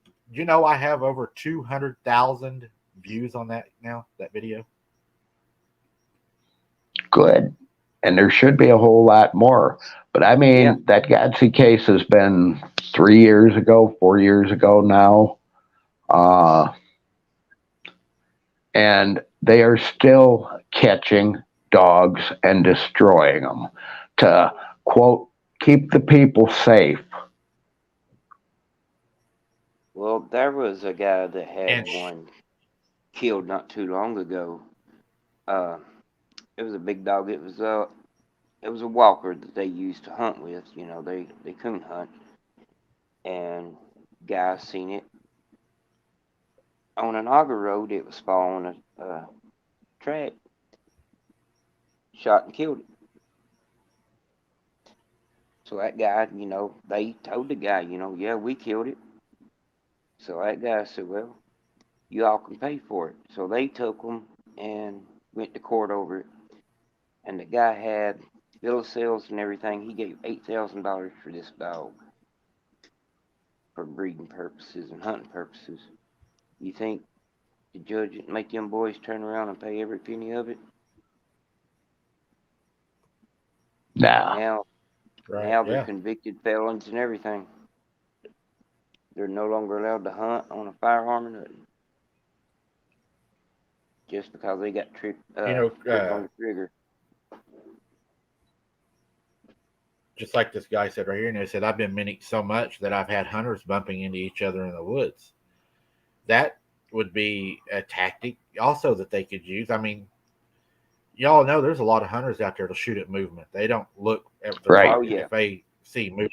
Do you know I have over 200,000 views on that now, that video? Good. And there should be a whole lot more. But I mean, Yeah. that Godsey case has been 3 years ago, 4 years ago now. And they are still catching dogs and destroying them to, quote, keep the people safe. Well, there was a guy that had one killed not too long ago. It was a big dog. It was a walker that they used to hunt with. You know, they coon hunt, and guys seen it on an auger road. It was following a track, shot and killed it. So that guy, you know, they told the guy, you know, yeah, we killed it. So that guy said, well, you all can pay for it. So they took him and went to court over it. And the guy had bill of sales and everything. He gave $8,000 for this dog for breeding purposes and hunting purposes. You think the judge would make them boys turn around and pay every penny of it? Nah. Now Right. they're Yeah. convicted felons and everything. They're no longer allowed to hunt on a firearm or nothing. Just because they got tripped You know, on the trigger. just like this guy said right here, and he said, I've been mimicked so much that I've had hunters bumping into each other in the woods. That would be a tactic also that they could use. I mean, y'all know there's a lot of hunters out there to shoot at movement. They don't look at the Right. target. Oh, yeah. If they see movement,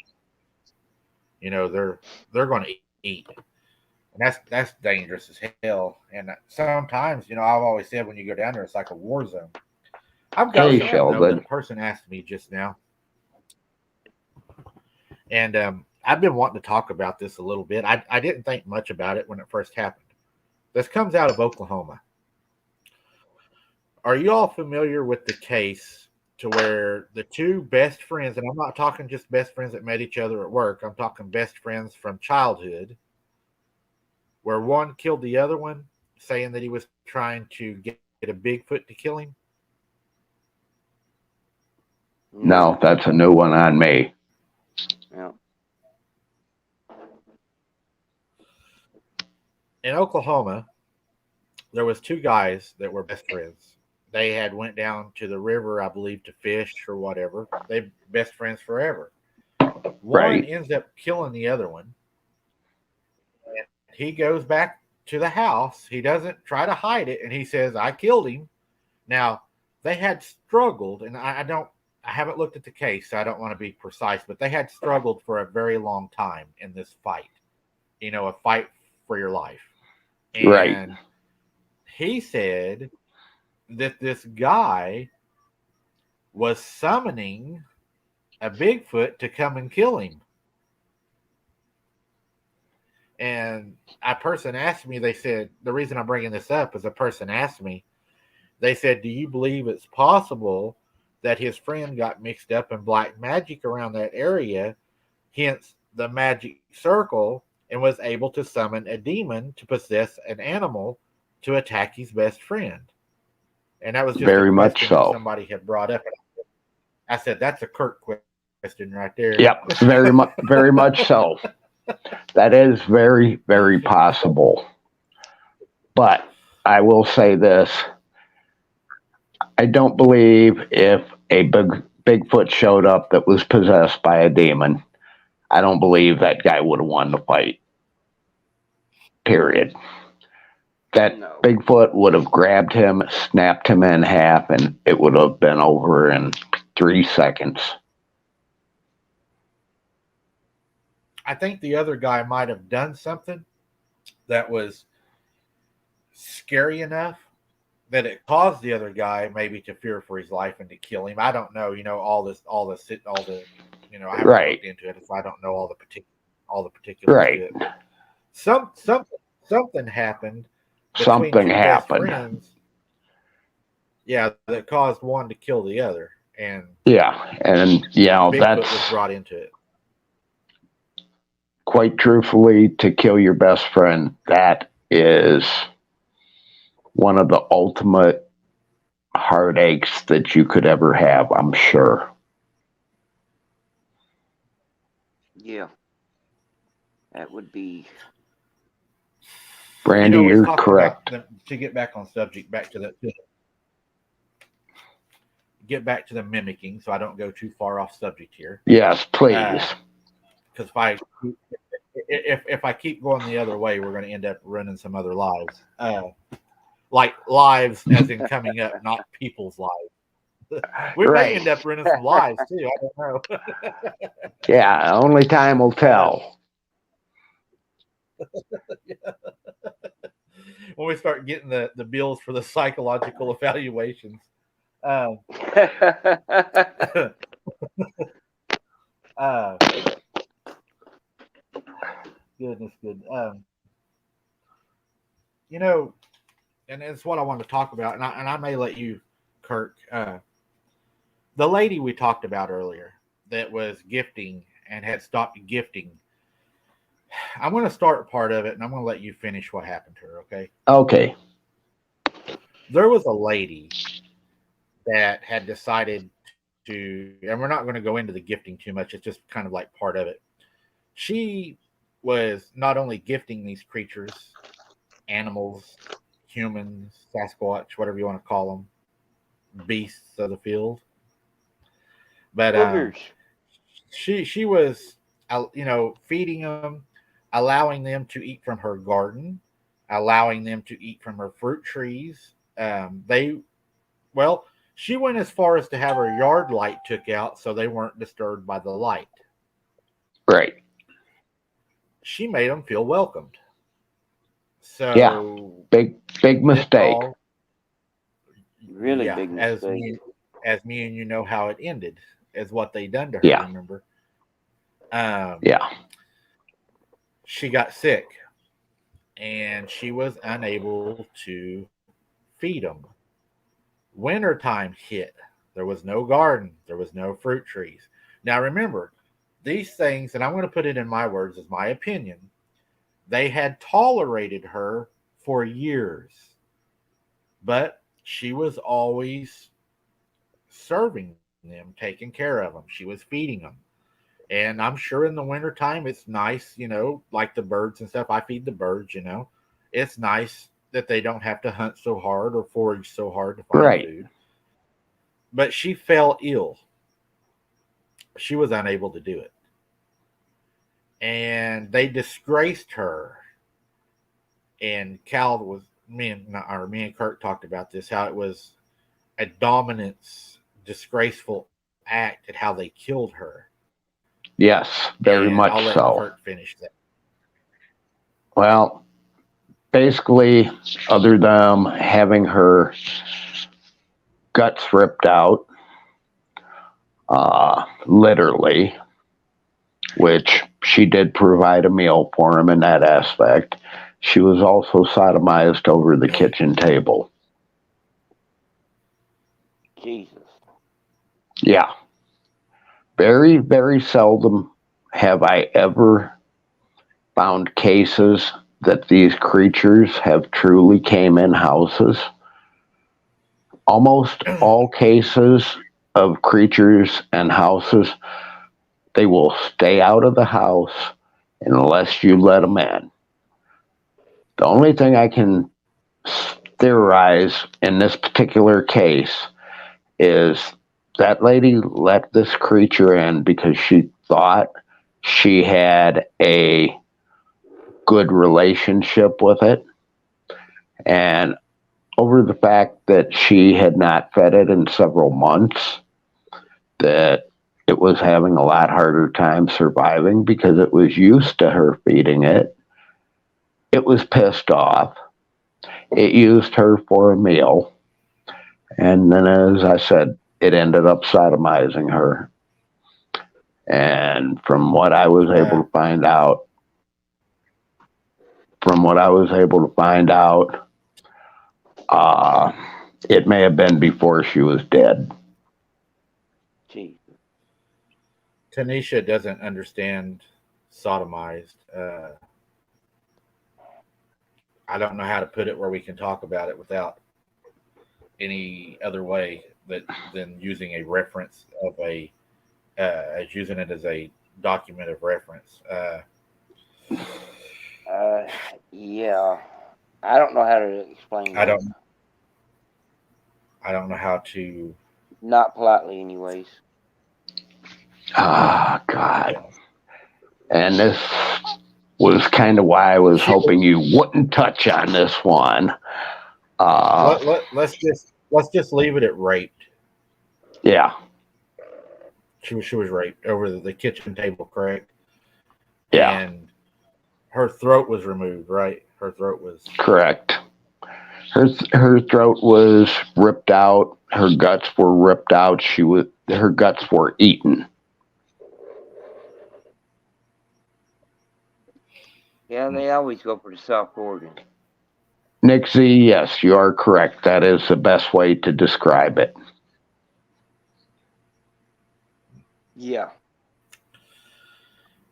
you know, they're going to eat. And that's dangerous as hell. And sometimes, you know, I've always said when you go down there, it's like a war zone. I've got Hey, something though, Sheldon. that a person asked me just now. And I've been wanting to talk about this a little bit. I didn't think much about it when it first happened. This comes out of Oklahoma. Are you all familiar with the case to where the two best friends, and I'm not talking just best friends that met each other at work, I'm talking best friends from childhood, where one killed the other one, saying that he was trying to get a Bigfoot to kill him? No, that's a new one on me. Yeah. In Oklahoma, there was two guys that were best friends. They had went down to the river, I believe, to fish or whatever. They best friends forever. One Right. ends up killing the other one. And he goes back to the house. He doesn't try to hide it, and he says, I killed him. Now, they had struggled, and I haven't looked at the case, so I don't want to be precise, but they had struggled for a very long time in this fight. You know, a fight for your life. And Right. he said that this guy was summoning a Bigfoot to come and kill him. And a person asked me, they said, the reason I'm bringing this up is a person asked me, they said, do you believe it's possible that his friend got mixed up in black magic around that area, hence the magic circle, and was able to summon a demon to possess an animal to attack his best friend? And that was just Very a much question so. that somebody had brought up. I said, that's a Kirk question right there. Yep. Very much so. That is very, very possible. But I will say this. I don't believe if a Bigfoot showed up that was possessed by a demon, I don't believe that guy would have won the fight. Period. That No. Bigfoot would have grabbed him, snapped him in half, and it would have been over in 3 seconds. I think the other guy might have done something that was scary enough that it caused the other guy maybe to fear for his life and to kill him. I don't know, you know, all the, you know, I haven't Right. looked into it, so I don't know all the particulars Right. to it. But something happened. between Something two best happened. friends, yeah, that caused one to kill the other, and Yeah, and you know Bigfoot was that's brought into it. quite truthfully to kill your best friend. That is one of the ultimate heartaches that you could ever have, I'm sure. Yeah. That would be. Brandy, You know, you're talking correct. about to get back on subject, get back to the mimicking, so I don't go too far off subject here. Yes, please. Because if I keep going the other way, we're going to end up running some other lives. like lives as in coming up, not people's lives. We may end up ruining some lives too. I don't know. Yeah, only time will tell. When we start getting the bills for the psychological evaluations. Uh, uh, goodness, good. You know, and it's what I want to talk about, and I may let you, Kirk. The lady we talked about earlier that was gifting and had stopped gifting. I'm going to start part of it, and I'm going to let you finish what happened to her. Okay. Okay. There was a lady that had decided to, and we're not going to go into the gifting too much. It's just kind of like part of it. She was not only gifting these creatures, animals, humans, Sasquatch, whatever you want to call them, beasts of the field, but she was, feeding them, allowing them to eat from her garden, allowing them to eat from her fruit trees. She went as far as to have her yard light took out so they weren't disturbed by the light. Right. She made them feel welcomed. So yeah, big mistake. Really big mistake. As me and you know how it ended, is what they done to her. Yeah. Remember? Yeah. She got sick, and she was unable to feed them. Wintertime hit. There was no garden. There was no fruit trees. Now remember, these things, and I'm going to put it in my words as my opinion, they had tolerated her for years, but she was always serving them, taking care of them. She was feeding them. And I'm sure in the wintertime it's nice, like the birds and stuff. I feed the birds, It's nice that they don't have to hunt so hard or forage so hard to find food. But she fell ill. She was unable to do it. And they disgraced her. And me and Kirk talked about this, how it was a dominance, disgraceful act at how they killed her. Yes, very much I'll let so. Kirk finish that. Well, basically, other than having her guts ripped out, literally, which she did provide a meal for him in that aspect, she was also sodomized over the kitchen table. Jesus. Yeah. Very, very seldom have I ever found cases that these creatures have truly came in houses. Almost all cases of creatures and houses, they will stay out of the house unless you let them in. The only thing I can theorize in this particular case is that lady let this creature in because she thought she had a good relationship with it. And over the fact that she had not fed it in several months, that it was having a lot harder time surviving because it was used to her feeding it. It was pissed off. It used her for a meal. And then, as I said, it ended up sodomizing her. And from what I was able to find out, it may have been before she was dead. Jeez. Tanisha doesn't understand sodomized. I don't know how to put it where we can talk about it without any other way than using a reference of as using it as a document of reference. Yeah. I don't know how to explain that. I don't know how to. Not politely, anyways. Ah, God. And this was kind of why I was hoping you wouldn't touch on this one. Uh, Let's just leave it at raped. yeah, She was raped over the kitchen table, correct? yeah, And her throat was removed, right? Her throat was. correct. Her throat was ripped out. Her guts were ripped out. Her guts were eaten. Yeah, they always go for the soft organ. Nixie, yes, you are correct. That is the best way to describe it. Yeah.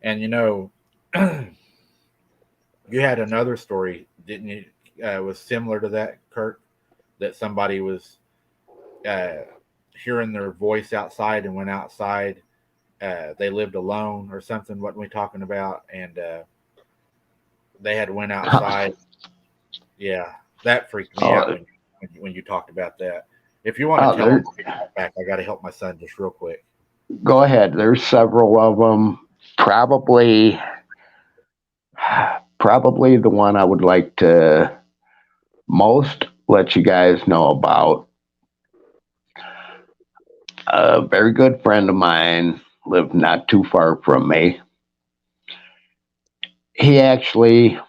And you had another story, didn't you? Was similar to that, Kurt. That somebody was uh, hearing their voice outside and went outside. They lived alone or something. What we talking about? And they had went outside. Yeah, that freaked me out Oh, when you talked about that. If you want to oh, tell them there, back, I got to help my son just real quick. go ahead. There's several of them. Probably, probably the one I would like to most let you guys know about. A very good friend of mine lived not too far from me. He actually,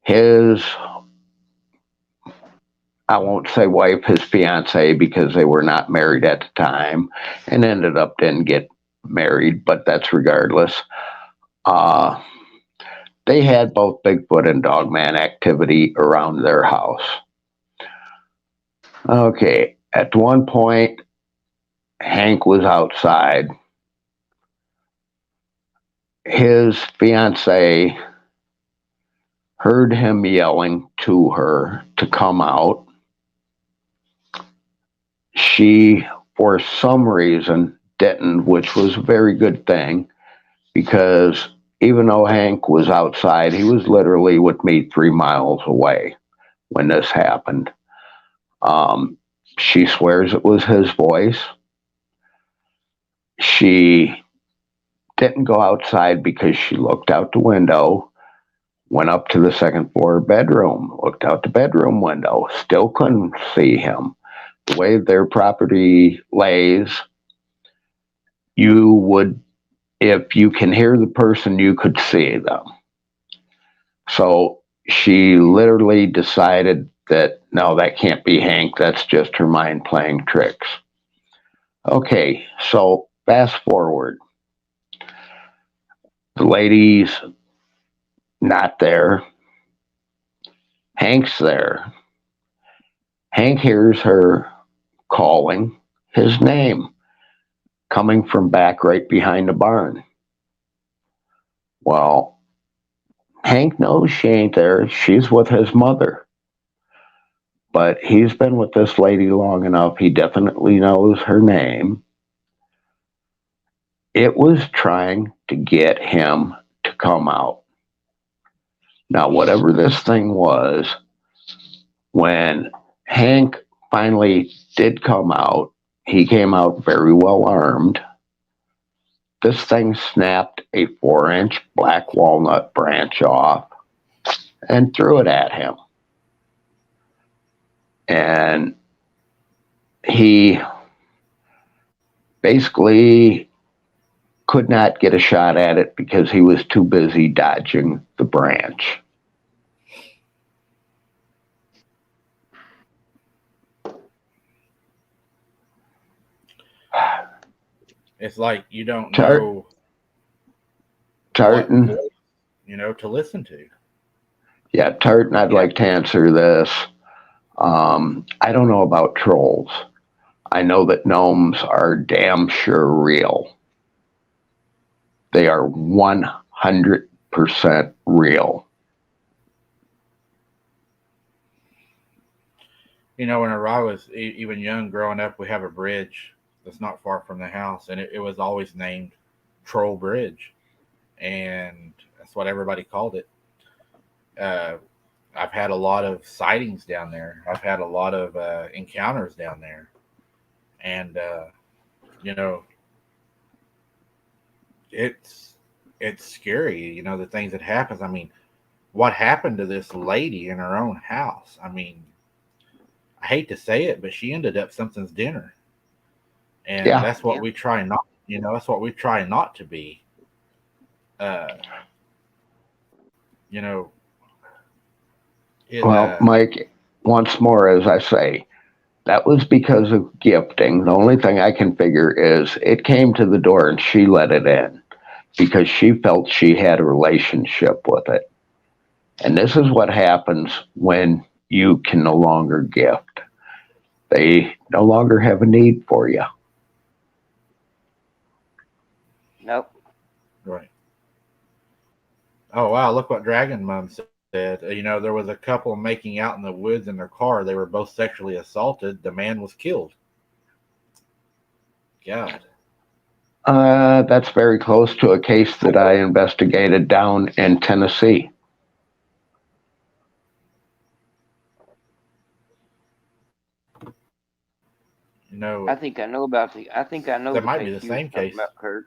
his, I won't say wife, his fiance, because they were not married at the time and ended up didn't get married, but that's regardless. Uh, they had both Bigfoot and Dogman activity around their house. Okay, at one point, Hank was outside. His fiance heard him yelling to her to come out. She, for some reason, didn't, which was a very good thing because even though Hank was outside, he was literally with me 3 miles away when this happened. Um, she swears it was his voice. She didn't go outside because she looked out the window, went up to the second floor bedroom, looked out the bedroom window, still couldn't see him. The way their property lays, you would, if you can hear the person, you could see them. So she literally decided that no, that can't be Hank. That's just her mind playing tricks. Okay, so fast forward. The lady's not there. Hank's there. Hank hears her calling his name coming from back right behind the barn. Well, Hank knows she ain't there. She's with his mother. But he's been with this lady long enough. He definitely knows her name. It was trying to get him to come out. Now, whatever this thing was, when Hank finally did come out, he came out very well armed. This thing snapped a 4-inch black walnut branch off and threw it at him. And he basically could not get a shot at it because he was too busy dodging the branch. It's like you don't Tar- know what Tartan, voice, to listen to. yeah, Tartan, I'd Yeah. like to answer this. I don't know about trolls. I know that gnomes are damn sure real. They are 100% real. When I was even young, growing up, we have a bridge that's not far from the house, and it was always named Troll Bridge, and that's what everybody called it. Uh, I've had a lot of sightings down there. I've had a lot of encounters down there, and you know, it's scary. The things that happens. I mean, what happened to this lady in her own house. I mean, I hate to say it, but she ended up something's dinner, and Yeah. that's what Yeah. we try not. That's what we try not to be. Uh, you know, it. Well, Mike, once more, as I say, that was because of gifting. The only thing I can figure is it came to the door and she let it in because she felt she had a relationship with it. And this is what happens when you can no longer gift. They no longer have a need for you. Nope. Right. Oh wow! Look what Dragon Mom said. There was a couple making out in the woods in their car. They were both sexually assaulted. The man was killed. God. That's very close to a case that I investigated down in Tennessee. You know, I think I know about the. I think I know that the might be case the you were same talking case. about, Kurt.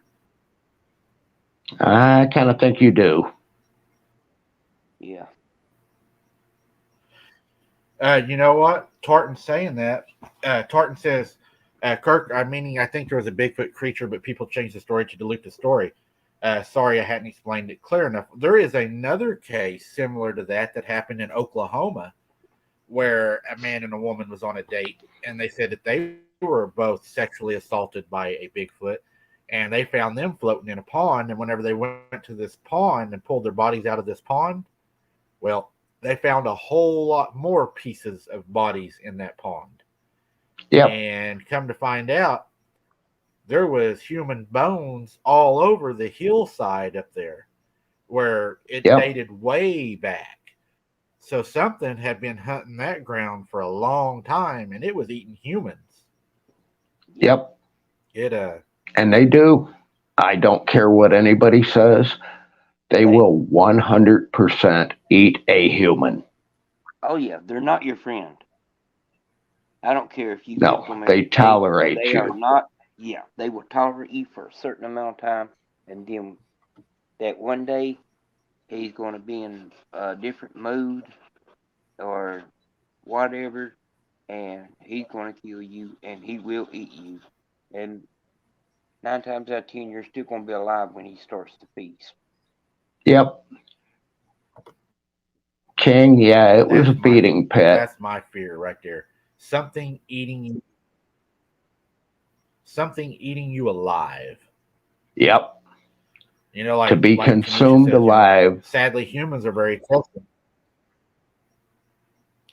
I kind of think you do. Yeah. You know what? Tartan saying that. Tartan says, Kirk, I think there was a Bigfoot creature, but people changed the story to dilute the story. Sorry, I hadn't explained it clear enough. There is another case similar to that happened in Oklahoma where a man and a woman was on a date, and they said that they were both sexually assaulted by a Bigfoot, and they found them floating in a pond. And whenever they went to this pond and pulled their bodies out of this pond, well, they found a whole lot more pieces of bodies in that pond. Yep, And come to find out, there was human bones all over the hillside up there where it yep, dated way back. So something had been hunting that ground for a long time and it was eating humans. Yep. yep. It And they do. I don't care what anybody says. They They. will 100% eat a human. Oh yeah. They're not your friend. I don't care if you cook No, them they every day. tolerate They are you. not. Yeah. They will tolerate you for a certain amount of time, and then that one day he's going to be in a different mood or whatever, and he's going to kill you, and he will eat you. And 9 times out of 10, you're still going to be alive when he starts to feast. Yep, King, yeah, it was that's a my feeding pit. that's my fear right there. Something eating something eating you alive. Yep, to be Like Tanisha consumed says, alive. sadly humans are very close,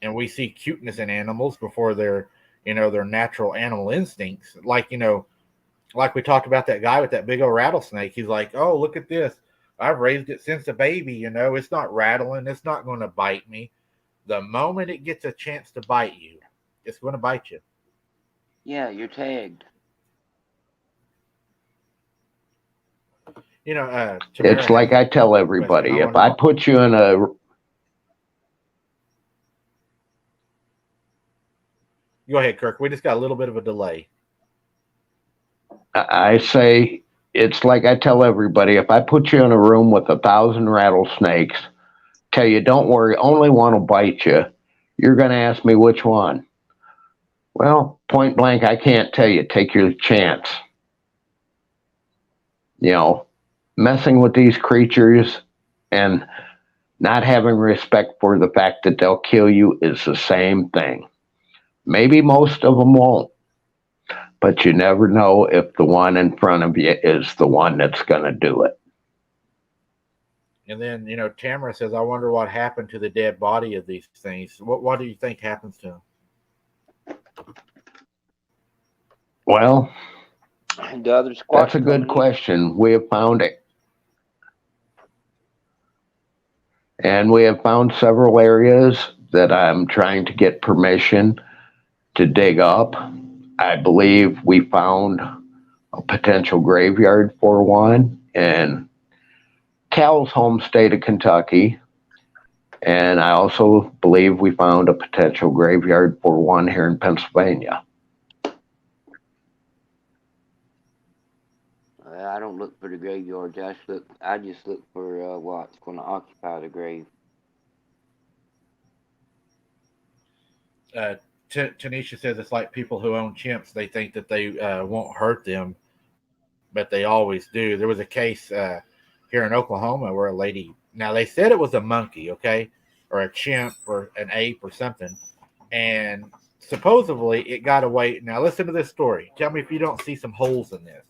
and we see cuteness in animals before their natural animal instincts. Like we talked about that guy with that big old rattlesnake. He's like, oh, look at this. I've raised it since a baby. It's not rattling. It's not going to bite me. The moment it gets a chance to bite you, it's going to bite you. Yeah, you're tagged. Tamara It's has like I tell a question. I everybody if wonder I what. put you in a, Go ahead, Kirk. We just got a little bit of a delay. I say, it's like I tell everybody if I put you in a room with 1,000 rattlesnakes, tell you, don't worry, only one will bite you, you're going to ask me which one. Well, point blank, I can't tell you. Take your chance. You know, messing with these creatures and not having respect for the fact that they'll kill you is the same thing. Maybe most of them won't, but you never know if the one in front of you is the one that's going to do it. And then, Tamara says, I wonder what happened to the dead body of these things. What do you think happens to them? Well, And the other that's squat's a good coming in. question. We have found it. And we have found several areas that I'm trying to get permission to dig up. I believe we found a potential graveyard for one in Cal's home state of Kentucky. And I also believe we found a potential graveyard for one here in Pennsylvania. I don't look for the graveyards. I just look for what's going to occupy the grave. Uh, Tanisha says it's like people who own chimps. They think that they won't hurt them, but they always do. There was a case here in Oklahoma where a lady. Now they said it was a monkey, okay, or a chimp or an ape or something, and supposedly it got away. Now listen to this story. Tell me if you don't see some holes in this.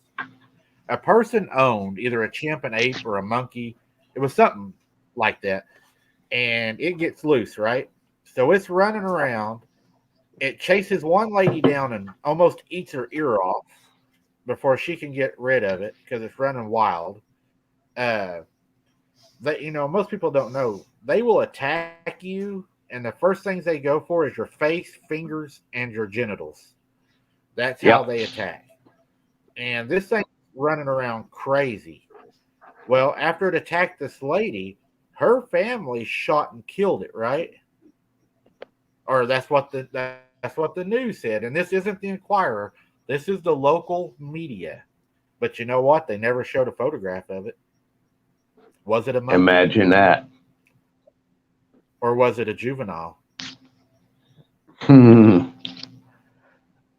A person owned either a chimp, an ape, or a monkey. It was something like that, and it gets loose, right? So it's running around. It chases one lady down and almost eats her ear off before she can get rid of it because it's running wild. Uh, that most people don't know they will attack you, and the first things they go for is your face, fingers, and your genitals. That's how Yep. they attack. And this thing running around crazy. Well, after it attacked this lady, her family shot and killed it, right? Or that's what the news said. And this isn't the Inquirer. This is the local media. But you know what? They never showed a photograph of it. Was it a monkey Imagine that. or was it a juvenile? Hmm.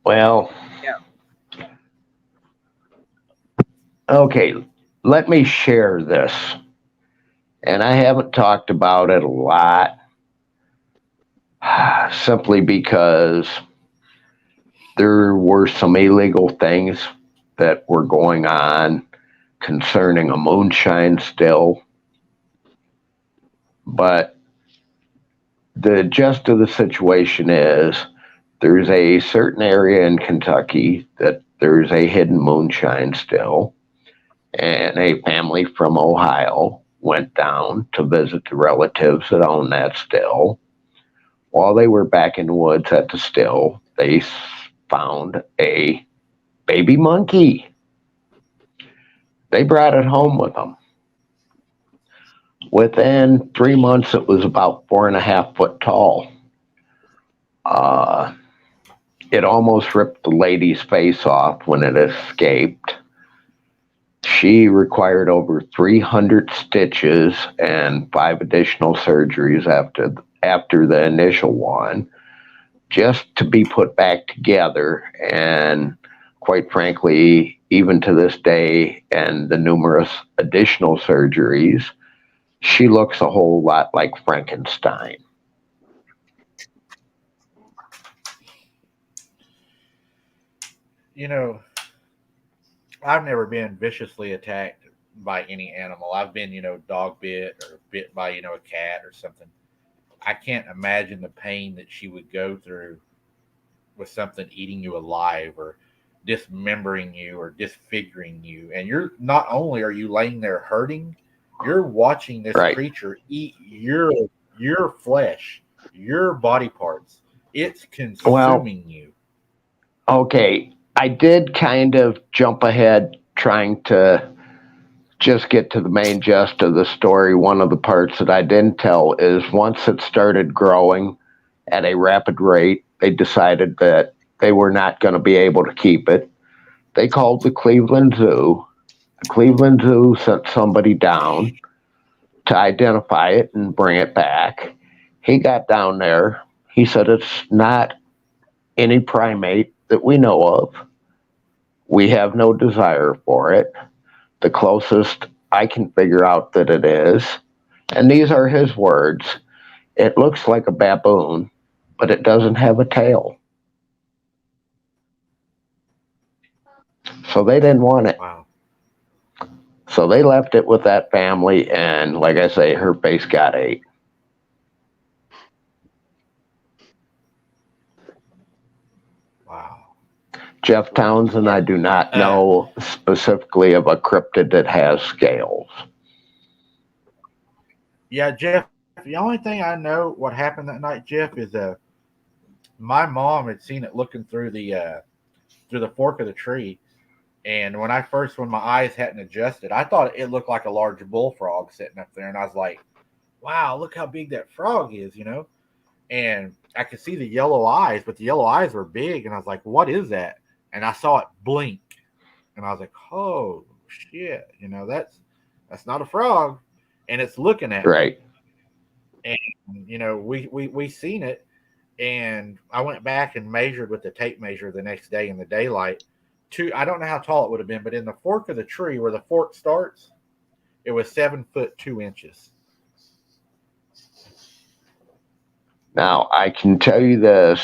Well, Yeah. okay. Let me share this. And I haven't talked about it a lot simply because there were some illegal things that were going on concerning a moonshine still. But the gist of the situation is there's a certain area in Kentucky that there's a hidden moonshine still, and a family from Ohio went down to visit the relatives that own that still. While they were back in the woods at the still, they found a baby monkey. They brought it home with them. Within 3 months, it was about 4.5 foot tall. Uh, it almost ripped the lady's face off when it escaped. She required over 300 stitches and 5 additional surgeries after the initial one just to be put back together. And quite frankly, even to this day, and the numerous additional surgeries, she looks a whole lot like Frankenstein. You know, I've never been viciously attacked by any animal. I've been, dog bit or bit by, a cat or something. I can't imagine the pain that she would go through with something eating you alive or dismembering you or disfiguring you. And you're not only are you laying there hurting, you're watching this Right. creature eat your flesh, your body parts. It's Well, consuming you. okay. I did kind of jump ahead trying to just get to the main gist of the story. One of the parts that I didn't tell is once it started growing at a rapid rate, they decided that they were not going to be able to keep it. They called the Cleveland Zoo. The Cleveland Zoo sent somebody down to identify it and bring it back. He got down there. He said it's not any primate that we know of. We have no desire for it. The closest I can figure out that it is, and these are his words, it looks like a baboon, but it doesn't have a tail. So they didn't want it. Wow. So they left it with that family, and like I say, her face got ate. Wow. Jeff Townsend, Yeah. I do not Uh, know specifically of a cryptid that has scales. yeah, Jeff. The only thing I know what happened that night, Jeff, is my mom had seen it looking through the fork of the tree. And when my eyes hadn't adjusted, I thought it looked like a large bullfrog sitting up there. And I was like, wow, look how big that frog is. And I could see the yellow eyes, but the yellow eyes were big. And I was like, what is that? And I saw it blink. And I was like, oh, shit. That's not a frog. And it's looking at me. Right. And, we seen it. And I went back and measured with the tape measure the next day in the daylight. I don't know how tall it would have been, but in the fork of the tree where the fork starts, it was 7 foot 2 inches. Now, I can tell you this.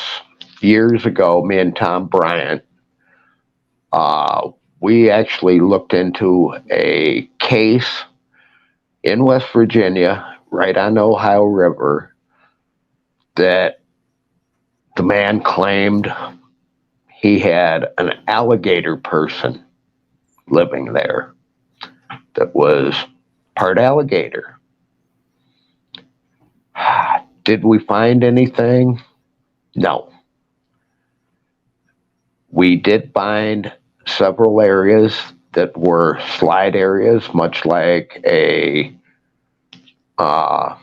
Years ago, me and Tom Bryant, we actually looked into a case in West Virginia, right on the Ohio River, that the man claimed he had an alligator person living there that was part alligator. Did we find anything? No. We did find several areas that were slide areas, uh,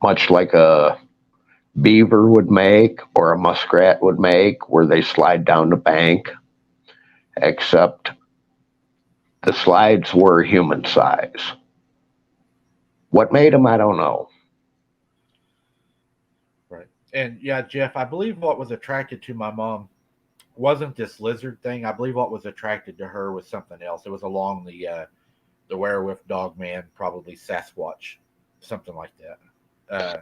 much like a beaver would make or a muskrat would make, where they slide down the bank, except the slides were human size. What made them, I don't know. Right. And yeah, Jeff, I believe what was attracted to my mom wasn't this lizard thing. I believe what was attracted to her was something else. It was along the werewolf dog man, probably Sasquatch, something like that. Uh,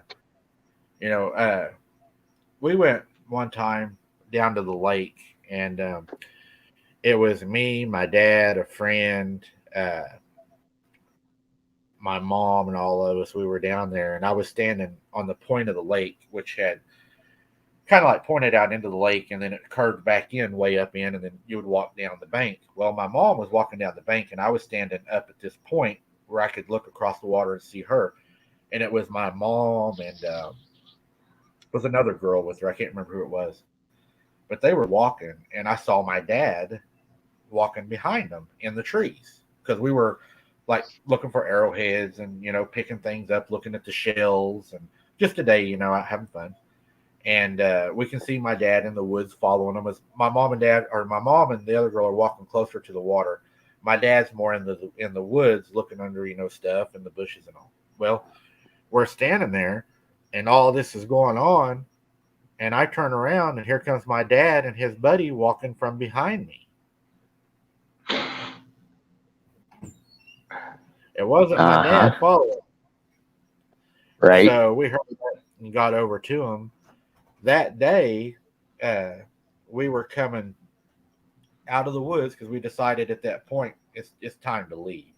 you know, we went one time down to the lake, and it was me, my dad, a friend, uh, my mom, and all of us. We were down there, and I was standing on the point of the lake, which had kind of like pointed out into the lake, and then it curved back in way up in, and then you would walk down the bank. Well, my mom was walking down the bank, and I was standing up at this point where I could look across the water and see her. And it was my mom and was another girl with her. I can't remember who it was, but they were walking, and I saw my dad walking behind them in the trees because we were like looking for arrowheads and picking things up, looking at the shells, and just today, out having fun. And we can see my dad in the woods following them as my mom and dad, or my mom and the other girl, are walking closer to the water. My dad's more in the woods, looking under stuff in the bushes and all. Well, we're standing there, and all this is going on, and I turn around, and here comes my dad and his buddy walking from behind me. It wasn't my dad following. Right. So we heard that and got over to him. That day, we were coming out of the woods because we decided at that point it's time to leave.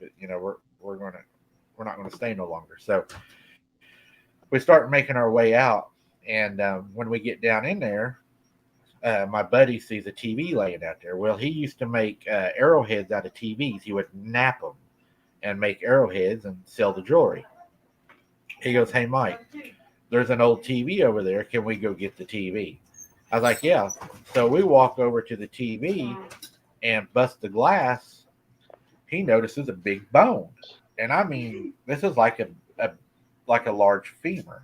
We're not gonna stay no longer. So we start making our way out, and when we get down in there, my buddy sees a TV laying out there. Well, he used to make arrowheads out of TVs. He would nap them and make arrowheads and sell the jewelry. He goes, "Hey, Mike, there's an old TV over there. Can we go get the TV?" I was like, "Yeah." So we walk over to the TV and bust the glass. He notices a big bone, and I mean, this is like a large femur.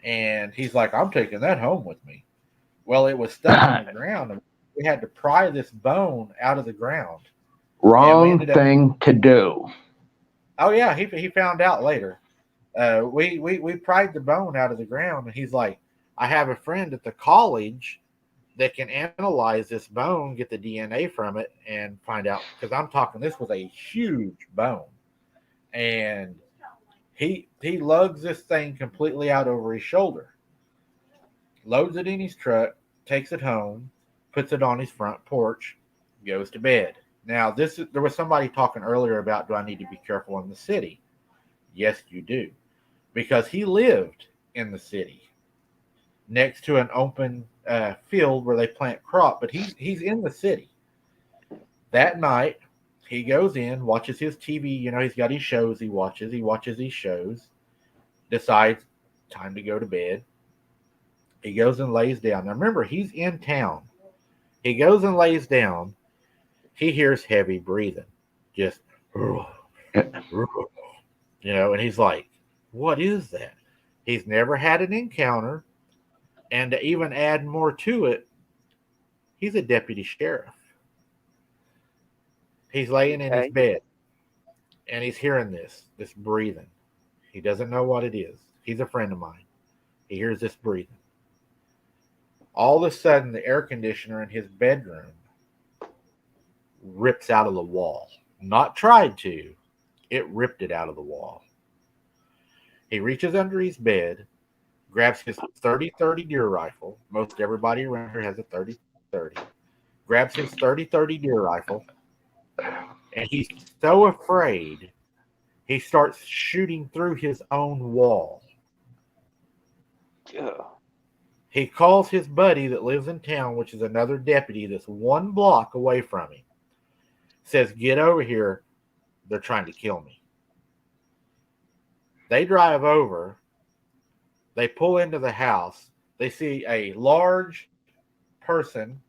And he's like, "I'm taking that home with me." Well, it was stuck in the ground, and we had to pry this bone out of the ground. Wrong thing to do. Oh yeah, he found out later. We pried the bone out of the ground, and he's like, "I have a friend at the college that can analyze this bone, get the DNA from it, and find out." Because I'm talking, this was a huge bone, and he lugs this thing completely out over his shoulder, loads it in his truck, takes it home, puts it on his front porch, goes to bed. Now, there was somebody talking earlier about, do I need to be careful in the city? Yes, you do, because he lived in the city next to an open field where they plant crop, but he's in the city. That night, he goes in, watches his TV. He's got his shows he watches. He watches these shows, decides time to go to bed. He goes and lays down. Now, remember, he's in town. He goes and lays down. He hears heavy breathing, just, and he's like, "What is that?" He's never had an encounter. And to even add more to it, he's a deputy sheriff. He's laying in his bed, and he's hearing this breathing. He doesn't know what it is. He's a friend of mine. He hears this breathing. All of a sudden, the air conditioner in his bedroom rips out of the wall. Not tried to, it ripped it out of the wall. He reaches under his bed, grabs his 30-30 deer rifle. Most everybody around here has a 30-30. Grabs his 30-30 deer rifle, and he's so afraid, he starts shooting through his own wall. Yeah. He calls his buddy that lives in town, which is another deputy that's 1 block away from him. Says, get over here. They're trying to kill me. They drive over. They pull into the house. They see a large person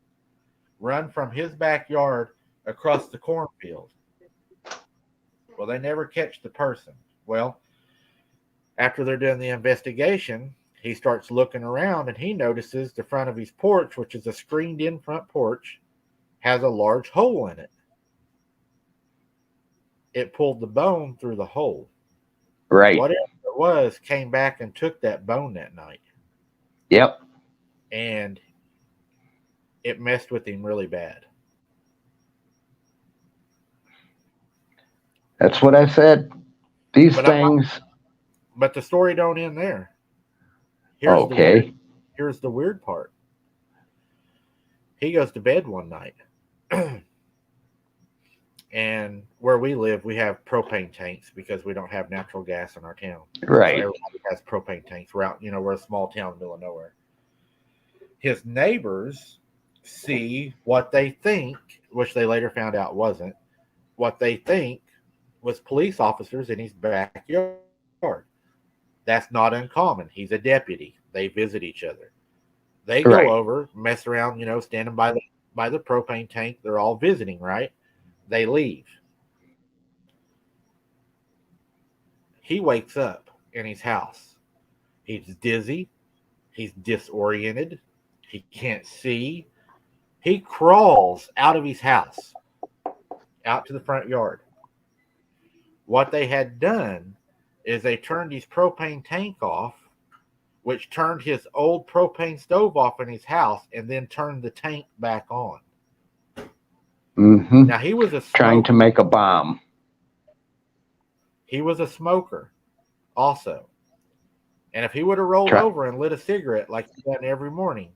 run from his backyard across the cornfield. Well, they never catch the person. Well, after they're doing the investigation, he starts looking around and he notices the front of his porch, which is a screened in front porch, has a large hole in it. It pulled the bone through the hole. Right. Whatever it was came back and took that bone that night. Yep. And it messed with him really bad. That's what I said. These things. But the story don't end there. Here's the weird part. He goes to bed one night. And where we live, we have propane tanks because we don't have natural gas in our town. Right. So everybody has propane tanks. We're out, we're a small town in the middle of nowhere. His neighbors see what they think, which they later found out wasn't, what they think was police officers in his backyard. That's not uncommon. He's a deputy. They visit each other. They go over, mess around, standing by the propane tank. They're all visiting, right? They leave. He wakes up in his house. He's dizzy. He's disoriented. He can't see. He crawls out of his house, out to the front yard. What they had done is they turned his propane tank off, which turned his old propane stove off in his house, and then turned the tank back on. Mm-hmm. Now, he was trying to make a bomb. He was a smoker also. And if he would have rolled over and lit a cigarette like he done every morning,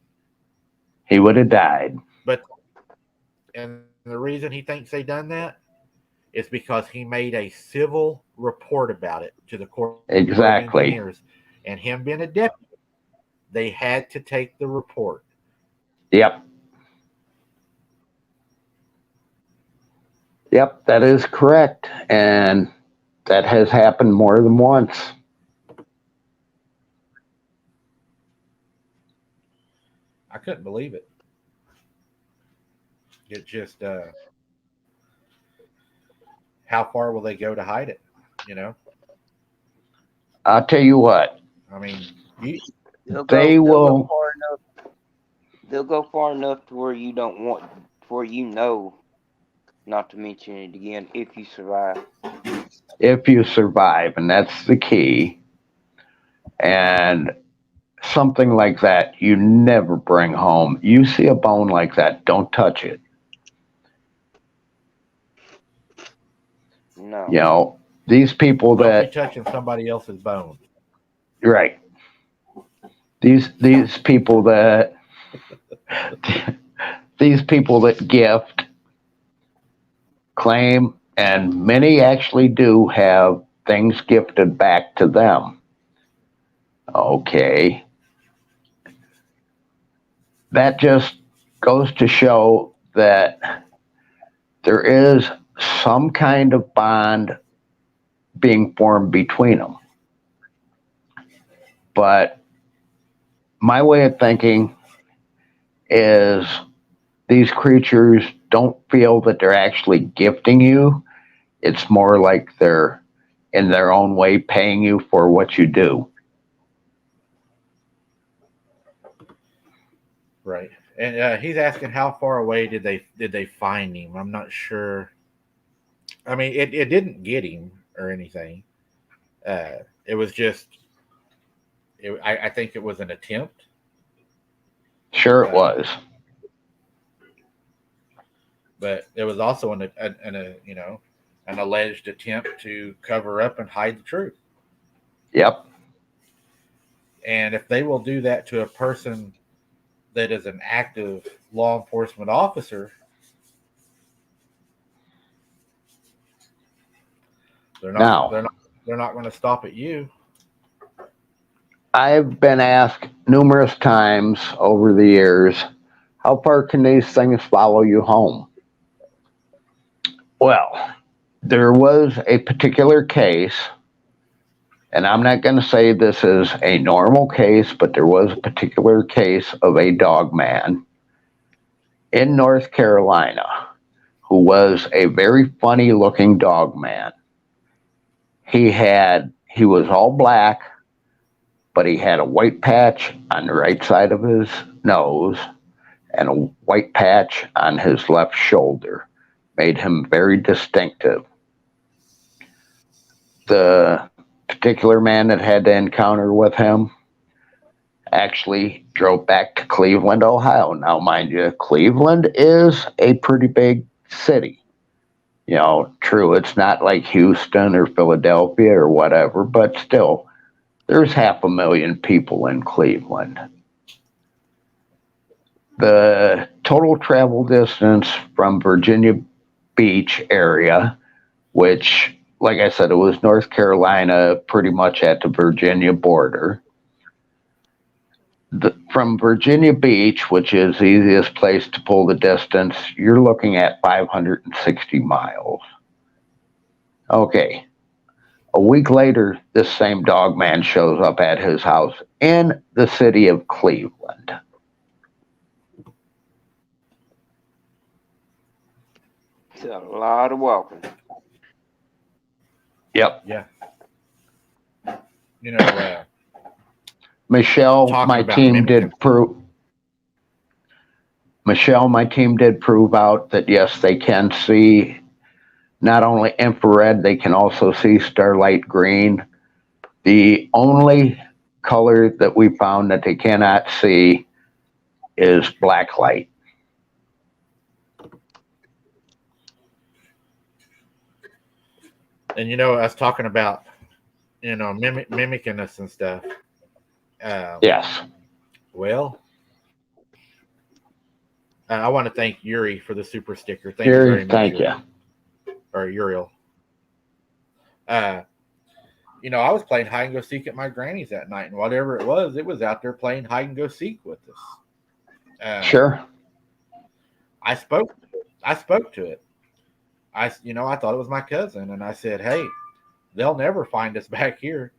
he would have died. And the reason he thinks they done that is because he made a civil report about it to the Corps of Engineers. And him being a deputy, they had to take the report. Yep. Yep, that is correct. And that has happened more than once. I couldn't believe it. It just, how far will they go to hide it? I'll tell you what. I mean, they'll go far enough to where you don't want, not to mention it again, if you survive. If you survive, and that's the key. And something like that, you never bring home. You see a bone like that, don't touch it. No. These people don't be touching somebody else's bone. Right. These people that gift, claim, and many actually do have things gifted back to them. Okay. That just goes to show that there is some kind of bond being formed between them. But my way of thinking is these creatures don't feel that they're actually gifting you. It's more like they're, in their own way, paying you for what you do. Right. And he's asking how far away did they find him? I'm not sure. I mean, it didn't get him or anything. It was just I think it was an attempt. Sure, it Uh, was. but there was also an alleged attempt to cover up and hide the truth. Yep. And if they will do that to a person that is an active law enforcement officer, they're not Now, they're not they're not going to stop at you. I've been asked numerous times over the years, how far can these things follow you home? Well, there was a particular case, and I'm not going to say this is a normal case, but there was a particular case of a dog man in North Carolina who was a very funny looking dog man. He was all black, but he had a white patch on the right side of his nose and a white patch on his left shoulder. Made him very distinctive. The particular man that had the encounter with him actually drove back to Cleveland, Ohio. Now, mind you, Cleveland is a pretty big city. True, it's not like Houston or Philadelphia or whatever, but still, there's 500,000 people in Cleveland. The total travel distance from Virginia Beach area, which, like I said, it was North Carolina, pretty much at the Virginia border. From Virginia Beach, which is the easiest place to pull the distance, you're looking at 560 miles. Okay. A week later, this same dog man shows up at his house in the city of Cleveland. It's a lot of walking. Yep. Yeah. You know, Michelle, talking my about team mimicking. did prove. Michelle, my team did prove out that yes, they can see not only infrared, they can also see starlight green. The only color that we found that they cannot see is black light. And I was talking about mimicking us and stuff. Yes. Well, I want to thank Yuri for the super sticker. Thank Yuri, you very much. thank Yuri. you. Or Uriel. I was playing hide and go seek at my granny's that night, and whatever it was out there playing hide and go seek with us. Sure. I spoke to it. I thought it was my cousin, and I said, "Hey, they'll never find us back here."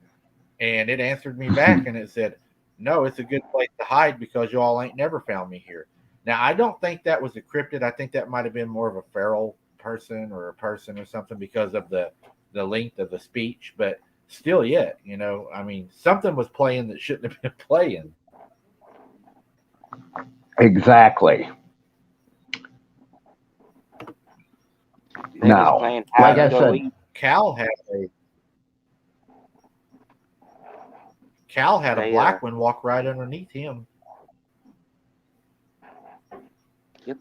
And it answered me back, and it said, "No, it's a good place to hide because you all ain't never found me here." Now, I don't think that was a cryptid. I think that might have been more of a feral person or a person or something because of the length of the speech. But still, yet, something was playing that shouldn't have been playing. Exactly. Now, like I said, Cal had a black one walk right underneath him. Yep.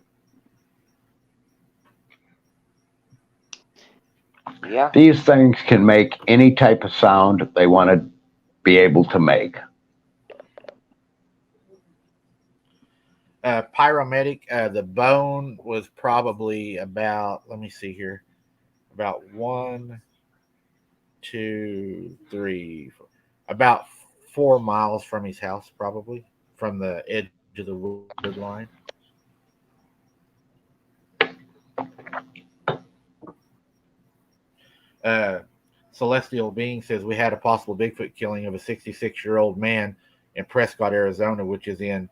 Yeah. These things can make any type of sound they want to be able to make. Pyromedic, the bone was probably about, let me see here, about 1, 2, 3, 4, about 4 miles from his house, probably from the edge of the wood line. Celestial Being says we had a possible Bigfoot killing of a 66-year-old man in Prescott, Arizona, which is in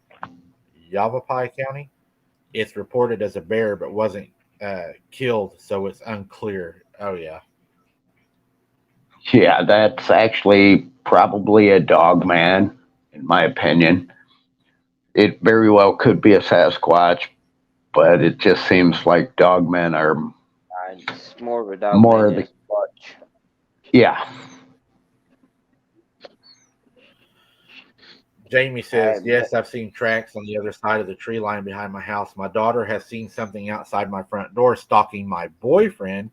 Yavapai County. It's reported as a bear, but wasn't killed, so it's unclear. Oh, yeah. Yeah, that's actually probably a dog man, in my opinion. It very well could be a Sasquatch, but it just seems like dog men are it's more of a dog man than a Sasquatch. Yeah. Jamie I says, haven't. yes, I've seen tracks on the other side of the tree line behind my house. My daughter has seen something outside my front door stalking my boyfriend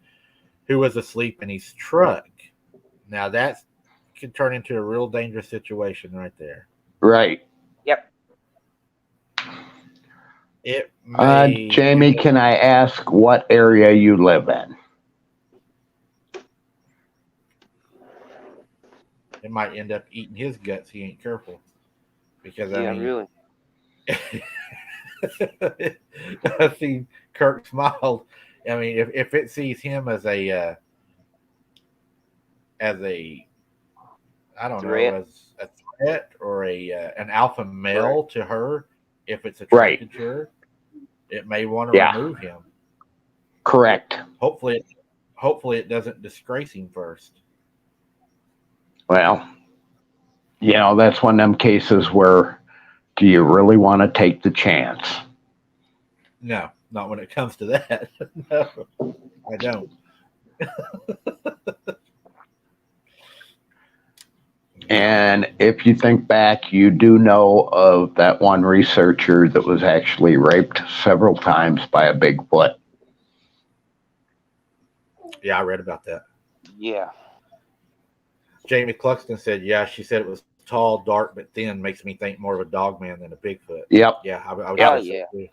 who was asleep in his truck. Now that could turn into a real dangerous situation right there. Right. Yep. It may Jamie, can I ask what area you live in? it might end up eating his guts. He ain't careful because I Yeah, mean, really. I see Kirk smiled. I mean, if it sees him as a I don't know, Threat. as a threat or a an alpha Right. male to her, if it's Right. attracted to her, it may want to Yeah. remove him. Correct. Hopefully, hopefully it doesn't disgrace him first. Well, that's one of them cases where do you really want to take the chance? No, not when it comes to that. No, I don't. And if you think back, you do know of that one researcher that was actually raped several times by a Bigfoot. Yeah, I read about that. Yeah. Jamie Cluxton said, yeah, she said it was tall, dark, but thin. Makes me think more of a dog man than a Bigfoot. Yep. Yeah, I would Oh say so yeah. too.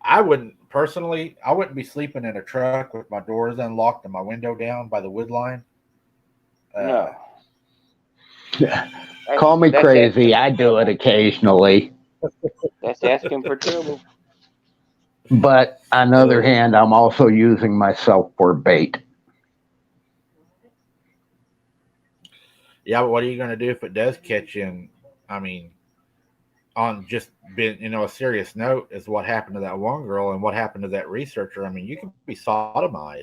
I wouldn't be sleeping in a truck with my doors unlocked and my window down by the wood line. Uh, No. Call me That's crazy. asking for I do it trouble. occasionally. That's asking for trouble. But on the other uh, hand, I'm also using myself for bait. yeah, but what are you going to do if it does catch you? And I mean, on just being, a serious note, is what happened to that one girl and what happened to that researcher. I mean, you could be sodomized,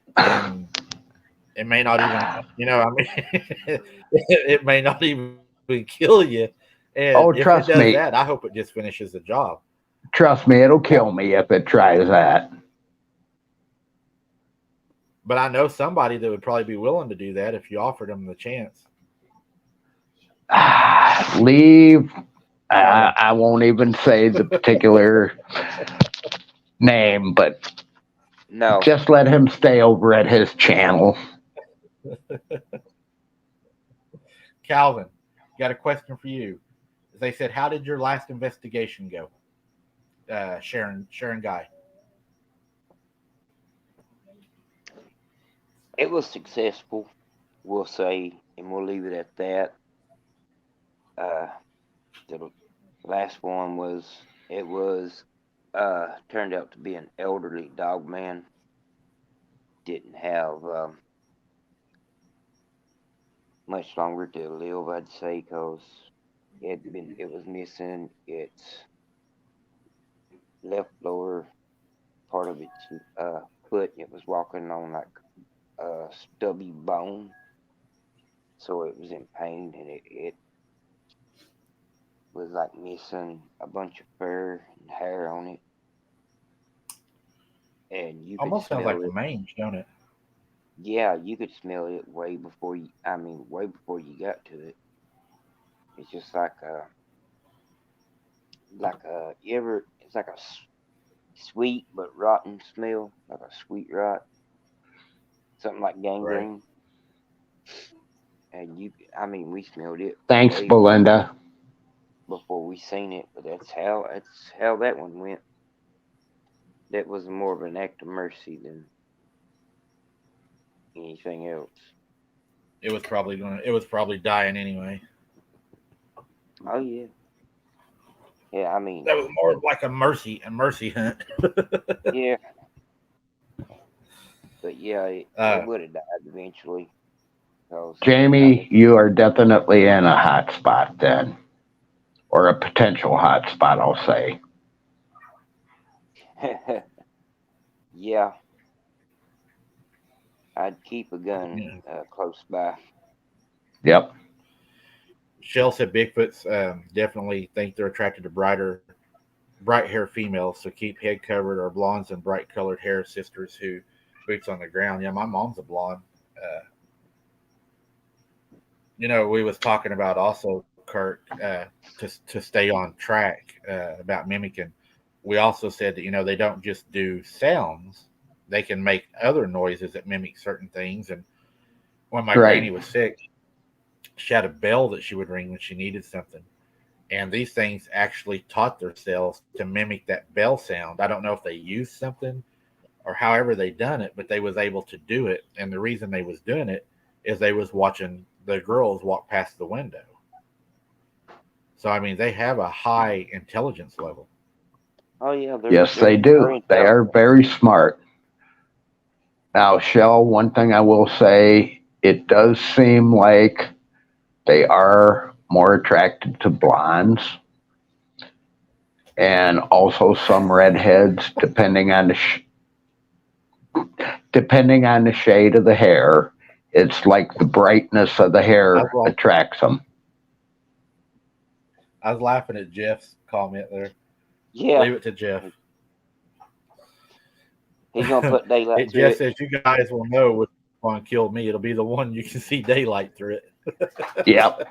and it may not even, I mean, it may not even kill you. And Oh, if it trust does me. that, I hope it just finishes the job. Trust me, it'll kill me if it tries that. But I know somebody that would probably be willing to do that if you offered them the chance. Leave. I won't even say the particular name, but No. just let him stay over at his channel. Calvin, got a question for you. They said, how did your last investigation go? Sharon Guy. It was successful, we'll say, and we'll leave it at that. Uh, the last one was turned out to be an elderly dog man. Didn't have much longer to live, I'd say, because it was missing its left lower part of its foot. It was walking on like a stubby bone, so it was in pain, and it was like missing a bunch of fur and hair on it, and you could Almost sounds like smell the it. mange, don't it? Yeah, you could smell it way before you. I mean, way before you got to it. It's just like a you ever. It's like a sweet but rotten smell, like a sweet rot, something like Right. gangrene. And I mean, we smelled it Thanks, way Belinda. before we seen it, but that's how that one went. That was more of an act of mercy than anything else. It was probably dying anyway. Oh yeah, yeah. I mean, That was more of like a mercy hunt. yeah, but yeah, it uh, would have died eventually. Cause I Jamie, you are definitely in a hot spot then, or a potential hot spot, I'll say. mean, yeah, I'd keep a gun yeah. close by. Yep. Shell said Bigfoots definitely think they're attracted to bright hair females, so keep head covered or blondes and bright colored hair sisters who boots on the ground. Yeah, my mom's a blonde. Uh, We was talking about also, Kurt, to stay on track about mimicking. We also said that they don't just do sounds; they can make other noises that mimic certain things. And when my Right. granny was sick, she had a bell that she would ring when she needed something. And these things actually taught themselves to mimic that bell sound. I don't know if they used something or however they done it, but they was able to do it. And the reason they was doing it is they was watching the girls walk past the window. So I mean, they have a high intelligence level. Oh yeah, Yes, they're they very do. They are intelligent. very smart. Now, Shell, one thing I will say, it does seem like they are more attracted to blondes and also some redheads, depending on the shade of the hair. It's like the brightness of the I hair was, attracts them. I was laughing at Jeff's comment there. Yeah, Leave it to Jeff. he's gonna put daylight through Jeff it. says you guys will know which one killed me. It'll be the one you can see daylight through it. Yep.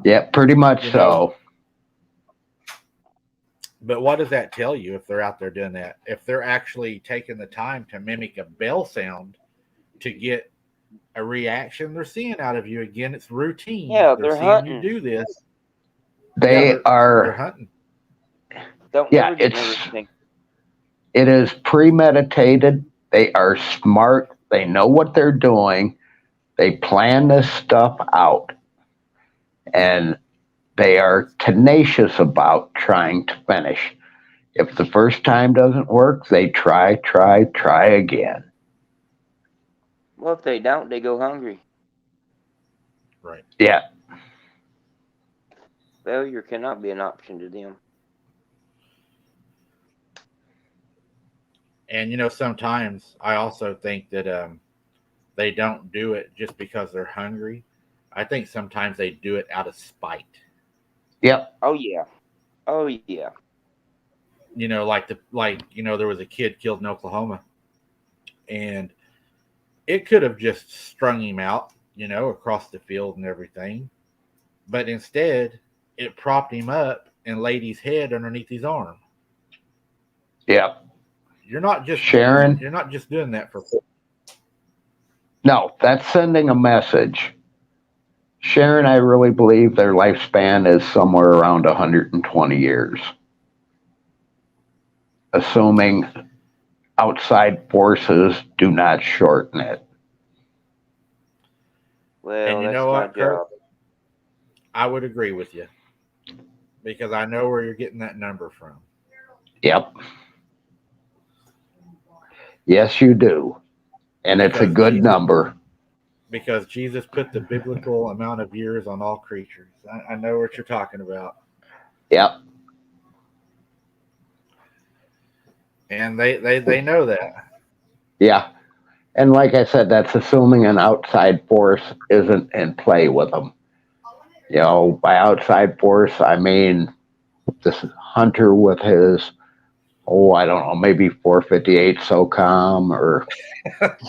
Yep, pretty much You know, so. but what does that tell you if they're out there doing that? If they're actually taking the time to mimic a bell sound to get a reaction they're seeing out of you, again, it's routine. Yeah, They're they're seeing you hunting. do this. Yeah, They they're are, hunting. Don't yeah, never get me wrong. it is premeditated. They are smart. They know what they're doing. They plan this stuff out. And they are tenacious about trying to finish. If the first time doesn't work, they try again. Well, if they don't, they go hungry. Right. Yeah, Failure cannot be an option to them. And sometimes I also think that they don't do it just because they're hungry. I think sometimes they do it out of spite. yep, Oh yeah. Oh yeah. There was a kid killed in Oklahoma, and it could have just strung him out, across the field and everything. But instead, it propped him up and laid his head underneath his arm. yep. You're not just Sharon, you're not just doing that for. no, that's sending a message. Sharon, I really believe their lifespan is somewhere around 120 years, assuming outside forces do not shorten it. And Well, you that's know my what, Kurt? job. I would agree with you because I know where you're getting that number from. Yep. Yes, you do. And it's a Because good number. Jesus put the biblical amount of years on all creatures. I know what you're talking about. Yep. And they know that. Yeah. And like I said, that's assuming an outside force isn't in play with them. By outside force, I mean this hunter with his, I don't know, maybe 458 SOCOM or,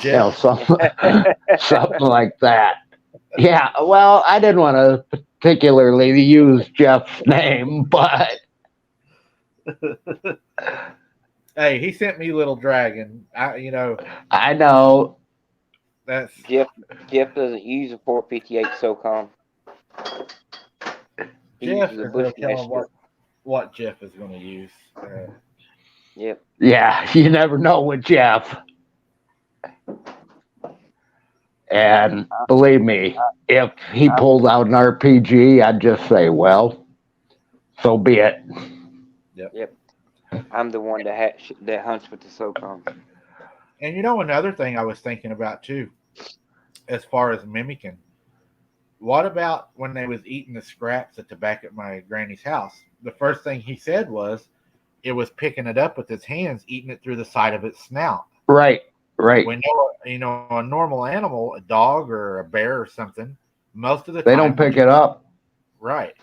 Jeff. something like that. Yeah. Well, I didn't want to particularly use Jeff's name, but Hey, he sent me Little Dragon. I know. That's Jeff doesn't use a 458 SOCOM. He Jeff uses a is going to tell him Bushmaster. what Jeff is going to use. Yep. Yeah, you never know with Jeff. And believe me, if he pulled out an RPG, I'd just say, well, so be it. Yep. I'm the one that hunts with the SOCOM. And another thing I was thinking about too, as far as mimicking. What about when they was eating the scraps at the back of my granny's house? The first thing he said was it was picking it up with its hands, eating it through the side of its snout. Right. We know, a normal animal, a dog or a bear or something, most of the They time don't pick it up. Right.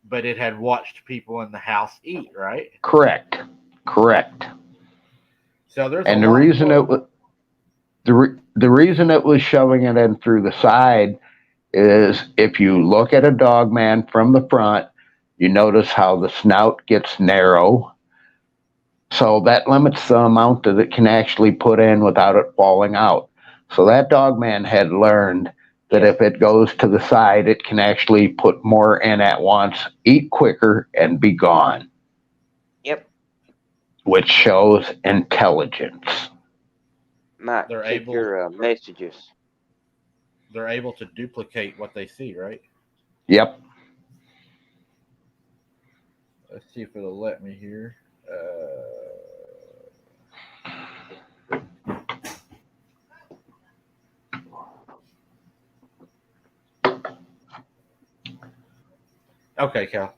But it had watched people in the house eat, right? Correct. So there's And a lot more. The reason it was shoving it in through the side is if you look at a dog man from the front, you notice how the snout gets narrow. So that limits the amount that it can actually put in without it falling out. So that dog man had learned that if it goes to the side, it can actually put more in at once, eat quicker, and be gone. Yep. Which shows intelligence. Might They're check able- your messages. They're able to duplicate what they see, right? Yep. Let's see if it'll let me here. Okay, Cal.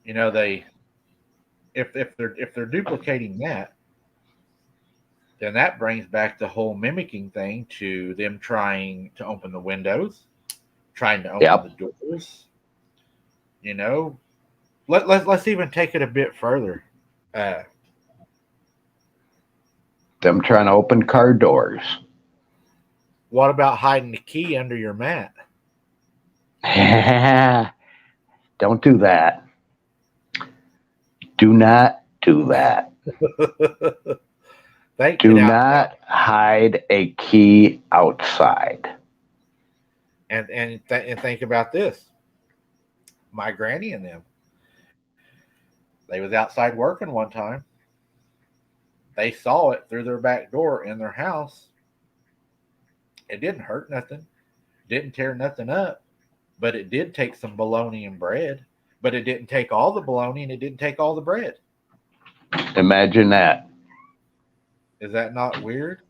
You know, if they're duplicating that, then that brings back the whole mimicking thing to them trying to open the windows, trying to open the doors. You know, let's even take it a bit further. Them trying to open car doors. What about hiding the key under your mat? Don't do that. Do not do that. Do not hide a key outside. And think about this. My granny and them, they was outside working one time. They saw it through their back door in their house. It didn't hurt nothing. Didn't tear nothing up. But it did take some bologna and bread. But it didn't take all the bologna and it didn't take all the bread. Imagine that. Is that not weird?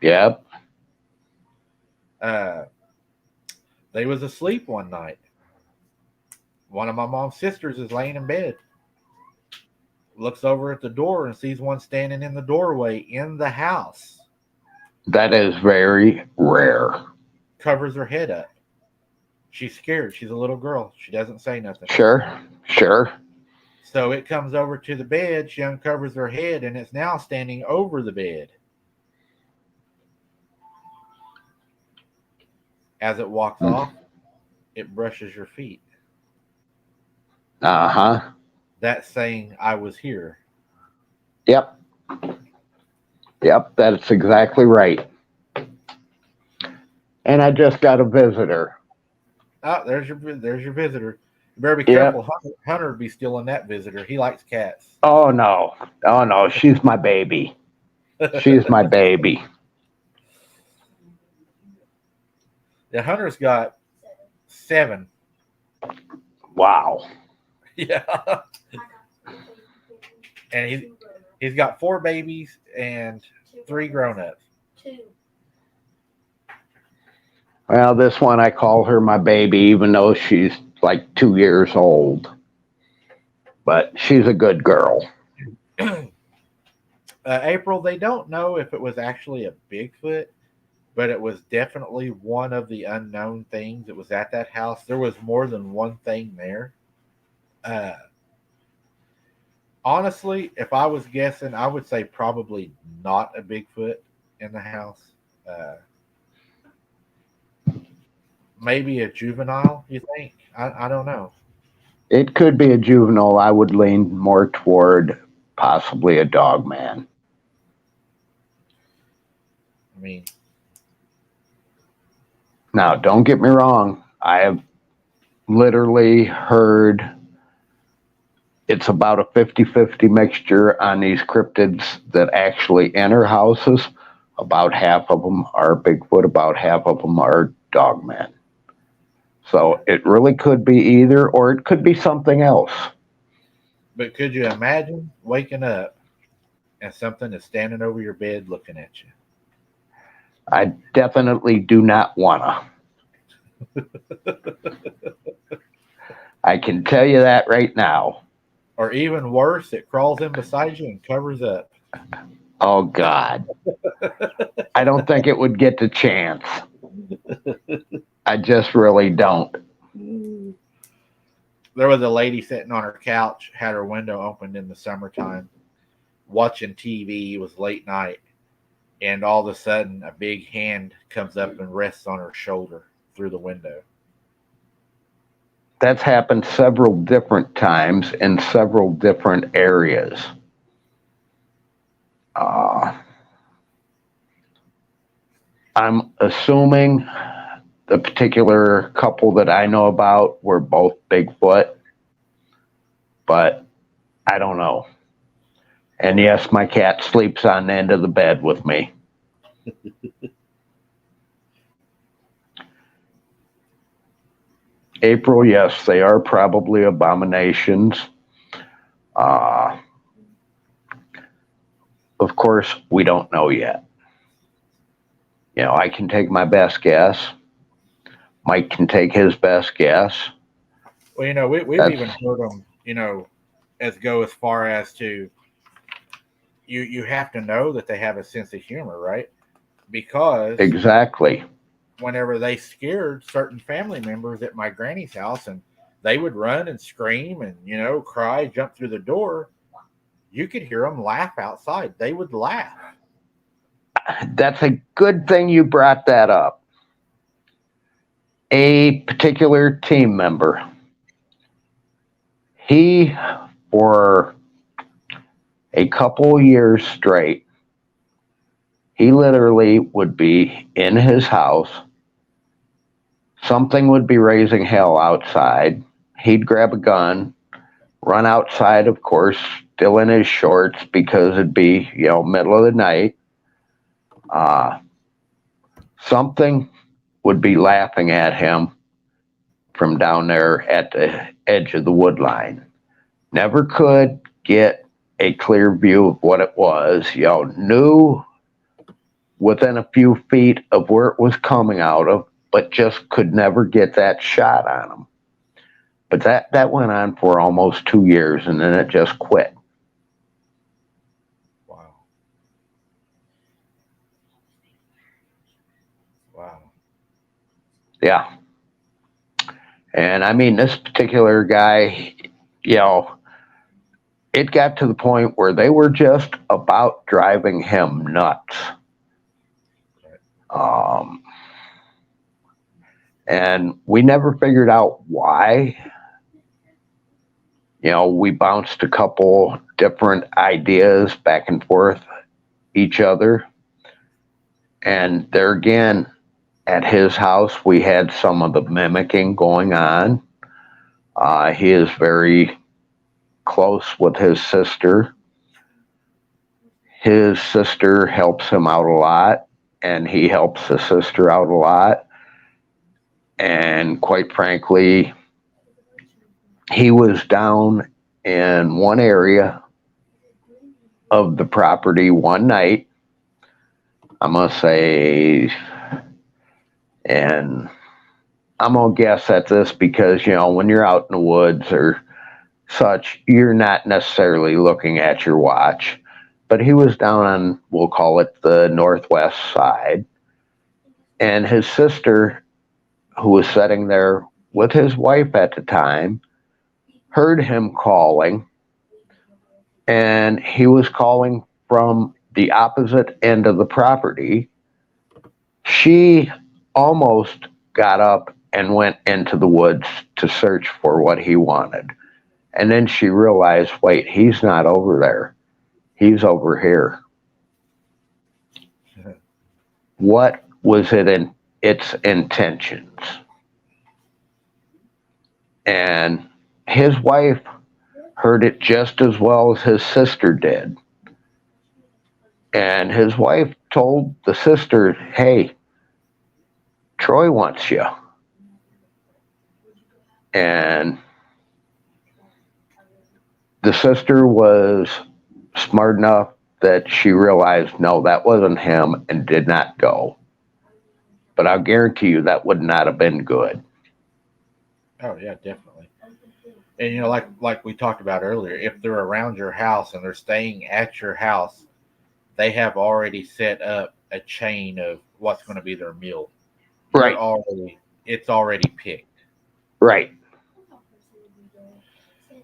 Yep. They was asleep one night. One of my mom's sisters is laying in bed. Looks over at the door and sees one standing in the doorway in the house. That is very rare. Covers her head up. She's scared. She's a little girl. She doesn't say nothing. Sure. So it comes over to the bed. She uncovers her head and it's now standing over the bed. As it walks off, it brushes your feet. Uh-huh. That's saying I was here. Yep, that's exactly right. And I just got a visitor. Oh, there's your visitor. You better be careful. Hunter would be stealing that visitor. He likes cats. Oh no, she's my baby. She's my baby. The Hunter's got 7. Wow. Yeah. And he's got 4 babies and 3 grown-ups. 2. Well, this one I call her my baby, even though she's like 2 years old. But she's a good girl. April, they don't know if it was actually a Bigfoot, but it was definitely one of the unknown things that was at that house. There was more than one thing there. Honestly, if I was guessing, I would say probably not a Bigfoot in the house. Maybe a juvenile, you think? I don't know. It could be a juvenile. I would lean more toward possibly a dog man. I mean, now, don't get me wrong. I have literally heard it's about a 50-50 mixture on these cryptids that actually enter houses. About half of them are Bigfoot, about half of them are dogmen. So it really could be either, or it could be something else. but could you imagine waking up and something is standing over your bed looking at you? I definitely do not wanna. I can tell you that right now. Or even worse, it crawls in beside you and covers up. Oh, God. I don't think it would get the chance. I just really don't. There was a lady sitting on her couch, had her window opened in the summertime. watching TV. It was late night, and all of a sudden, a big hand comes up and rests on her shoulder through the window. That's happened several different times in several different areas. I'm assuming the particular couple that I know about were both Bigfoot, but I don't know. And yes, my cat sleeps on the end of the bed with me. April, yes, they are probably abominations. Uh, of course, we don't know yet. You know, I can take my best guess. Mike can take his best guess. Well, we've even heard them, go as far as to you have to know that they have a sense of humor, right? Because Exactly. whenever they scared certain family members at my granny's house and they would run and scream and, cry, jump through the door, you could hear them laugh outside. They would laugh. That's a good thing you brought that up. A particular team member, he, for a couple years straight, he literally would be in his house. Something would be raising hell outside. He'd grab a gun, run outside, of course, still in his shorts because it'd be, middle of the night. Something would be laughing at him from down there at the edge of the wood line. Never could get a clear view of what it was. Knew within a few feet of where it was coming out of, but just could never get that shot on him. But that went on for almost 2 years, and then it just quit. Wow. Wow. Yeah. And I mean, this particular guy, it got to the point where they were just about driving him nuts. And we never figured out why. We bounced a couple different ideas back and forth each other. And there again, at his house, we had some of the mimicking going on. He is very close with his sister. His sister helps him out a lot, and he helps his sister out a lot. And quite frankly, he was down in one area of the property one night, I must say, and I'm going to guess at this because, when you're out in the woods or such, you're not necessarily looking at your watch. But he was down on, we'll call it the northwest side. And his sister, who was sitting there with his wife at the time, heard him calling. And he was calling from the opposite end of the property. She almost got up and went into the woods to search for what he wanted. And then she realized, wait, he's not over there. He's over here. What was it in its intentions? And his wife heard it just as well as his sister did. And his wife told the sister, hey, Troy wants you. And the sister was smart enough that she realized, no, that wasn't him, and did not go. But I'll guarantee you that would not have been good. Oh yeah, definitely. And like we talked about earlier, if they're around your house and they're staying at your house, they have already set up a chain of what's going to be their meal. Right. It's already picked. Right.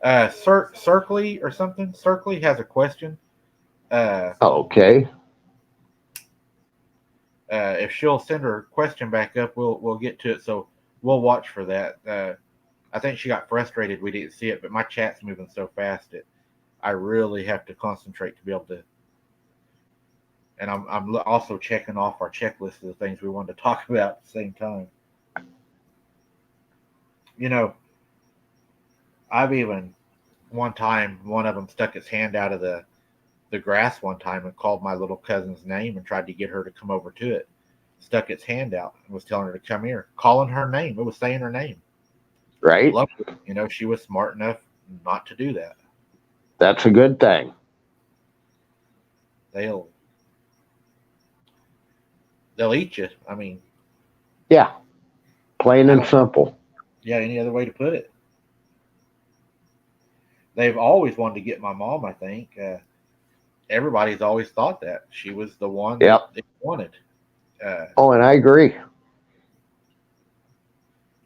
Circley or something. Circley has a question. Okay. If she'll send her question back up, we'll get to it. So we'll watch for that. I think she got frustrated we didn't see it, but my chat's moving so fast that I really have to concentrate to be able to. And I'm also checking off our checklist of the things we wanted to talk about at the same time. You know, I've even one time one of them stuck its hand out of the grass one time and called my little cousin's name and tried to get her to come over to it. Stuck its hand out and was telling her to come here, calling her name. It was saying her name. Right? Luckily, she was smart enough not to do that. That's a good thing. They'll they'll eat you. I mean, Yeah. Plain I and don't. simple. Yeah, any other way to put it? They've always wanted to get my mom. I think everybody's always thought that she was the one that Yep. they wanted. Uh, Oh, and I agree.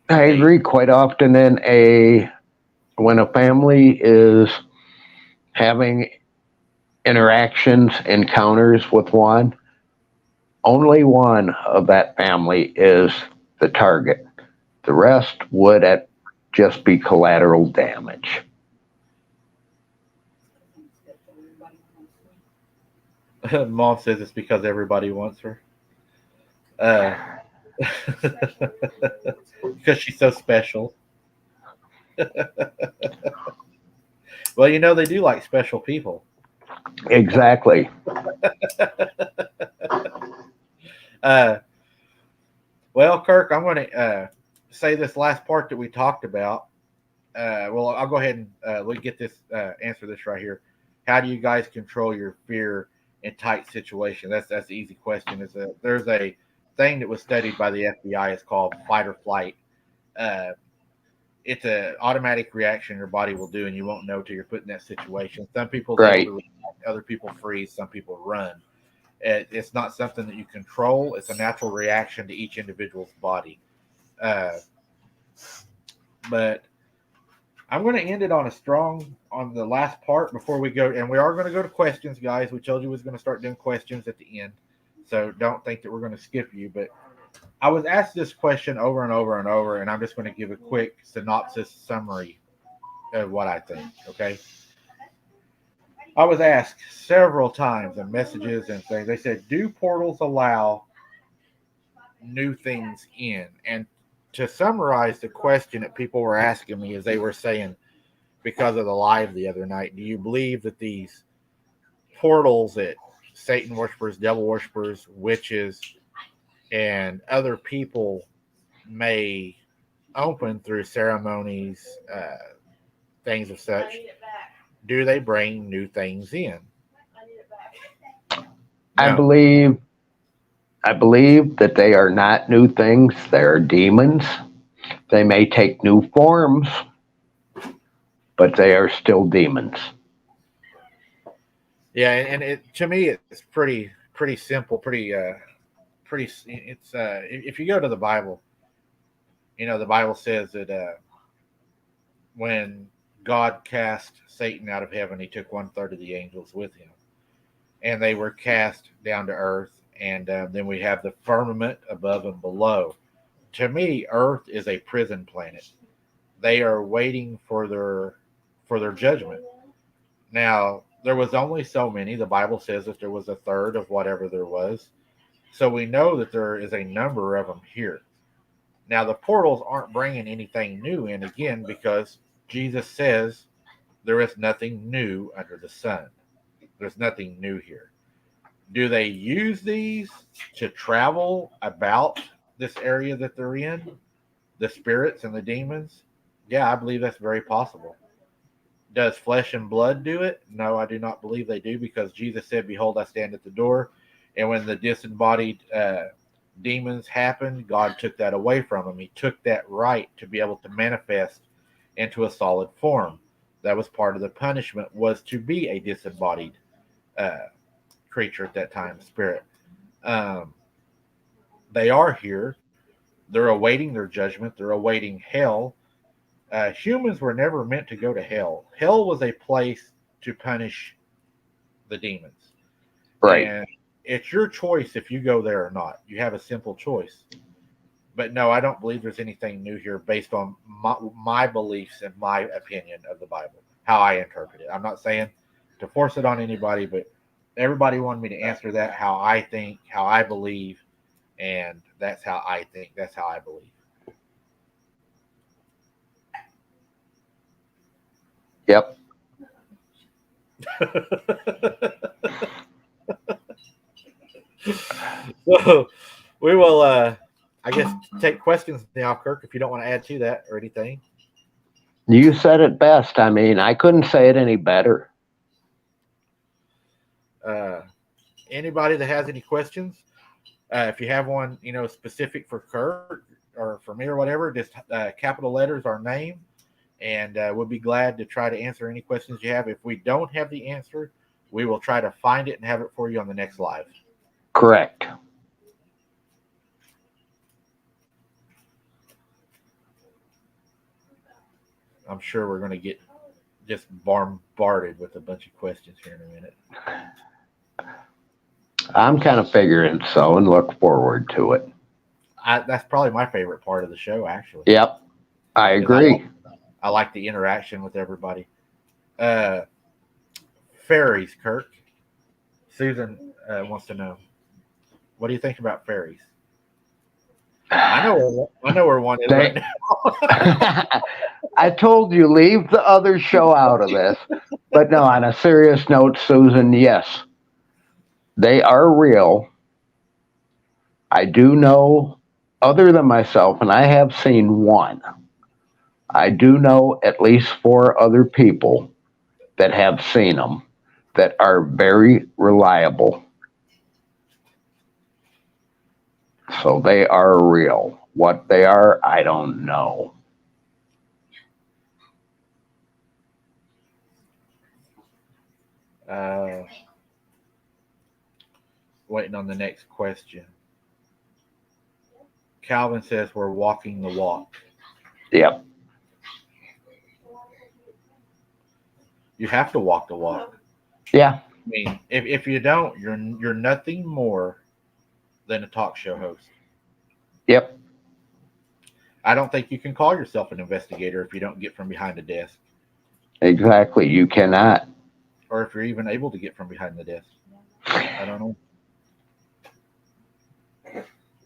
I they agree quite often when a family is having interactions, encounters with one, only one of that family is the target. The rest would just be collateral damage. Mom says it's because everybody wants her. Uh, because she's so special. Well, they do like special people. Exactly. Uh, well, Kirk, I'm going to say this last part that we talked about. Well, I'll go ahead and let get this answer this right here. How do you guys control your fear in tight situations? That's the easy question. There's a thing that was studied by the FBI. It's called fight or flight. Uh, it's an automatic reaction your body will do, and you won't know till you're put in that situation. Some people's able Right. to react, other people freeze, some people run. It's not something that you control. It's a natural reaction to each individual's body. Uh, but I'm going to end it on the last part before we go, and we are going to go to questions, guys. We told you we was going to start doing questions at the end, so don't think that we're going to skip you. But I was asked this question over and over and over, and I'm just going to give a quick synopsis summary of what I think. Okay, I was asked several times in messages and things. They said, "Do portals allow new things in?" And to summarize the question that people were asking me, is they were saying, because of the live the other night, do you believe that these portals that Satan worshipers, devil worshipers, witches, and other people may open through ceremonies, things of such, do they bring new things in? I No. believe I believe that they are not new things. They are demons. They may take new forms, but they are still demons. Yeah, and it to me it's pretty simple, pretty. It's if you go to the Bible, the Bible says that when God cast Satan out of heaven, he took 1/3 of the angels with him, and they were cast down to earth. And then we have the firmament above and below. To me, Earth is a prison planet. They are waiting for their judgment. Now, there was only so many. The Bible says that there was a third of whatever there was. So we know that there is a number of them here. Now, the portals aren't bringing anything new in again because Jesus says there is nothing new under the sun. There's nothing new here. Do they use these to travel about this area that they're in? The spirits and the demons? Yeah, I believe that's very possible. Does flesh and blood do it? No, I do not believe they do because Jesus said, "Behold, I stand at the door." And when the disembodied demons happened, God took that away from him. He took that right to be able to manifest into a solid form. That was part of the punishment, was to be a disembodied uh, creature at that time, spirit. Um, they are here. They're awaiting their judgment. They're awaiting hell. Humans were never meant to go to hell. Hell was a place to punish the demons. Right. And it's your choice if you go there or not. You have a simple choice. But no, I don't believe there's anything new here based on my beliefs and my opinion of the Bible, how I interpret it. I'm not saying to force it on anybody, but everybody wanted me to answer that how I think, how I believe, and that's how I think. That's how I believe. Yep. So we will, I guess, take questions now, Kirk, if you don't want to add to that or anything. You said it best. I mean, I couldn't say it any better. Anybody that has any questions, if you have one, specific for Kirk or for me or whatever, just capital letters our name, and we'll be glad to try to answer any questions you have. If we don't have the answer, we will try to find it and have it for you on the next live. Correct. I'm sure we're going to get just bombarded with a bunch of questions here in a minute. I'm kind of figuring so and look forward to it. That's probably my favorite part of the show, actually. Yep. I agree. I like the interaction with everybody. Fairies, Kirk. Susan wants to know, what do you think about fairies? I know where one is right now. I told you, leave the other show out of this. But no, on a serious note, Susan, yes, they are real. I do know, other than myself, and I have seen one, I do know at least 4 other people that have seen them that are very reliable. So they are real. What they are, I don't know. Waiting on the next question. Calvin says we're walking the walk. Yep. You have to walk the walk. Yeah. I mean, if you don't, you're nothing more than a talk show host. Yep. I don't think you can call yourself an investigator if you don't get from behind a desk. Exactly. You cannot. Or if you're even able to get from behind the desk. I don't know.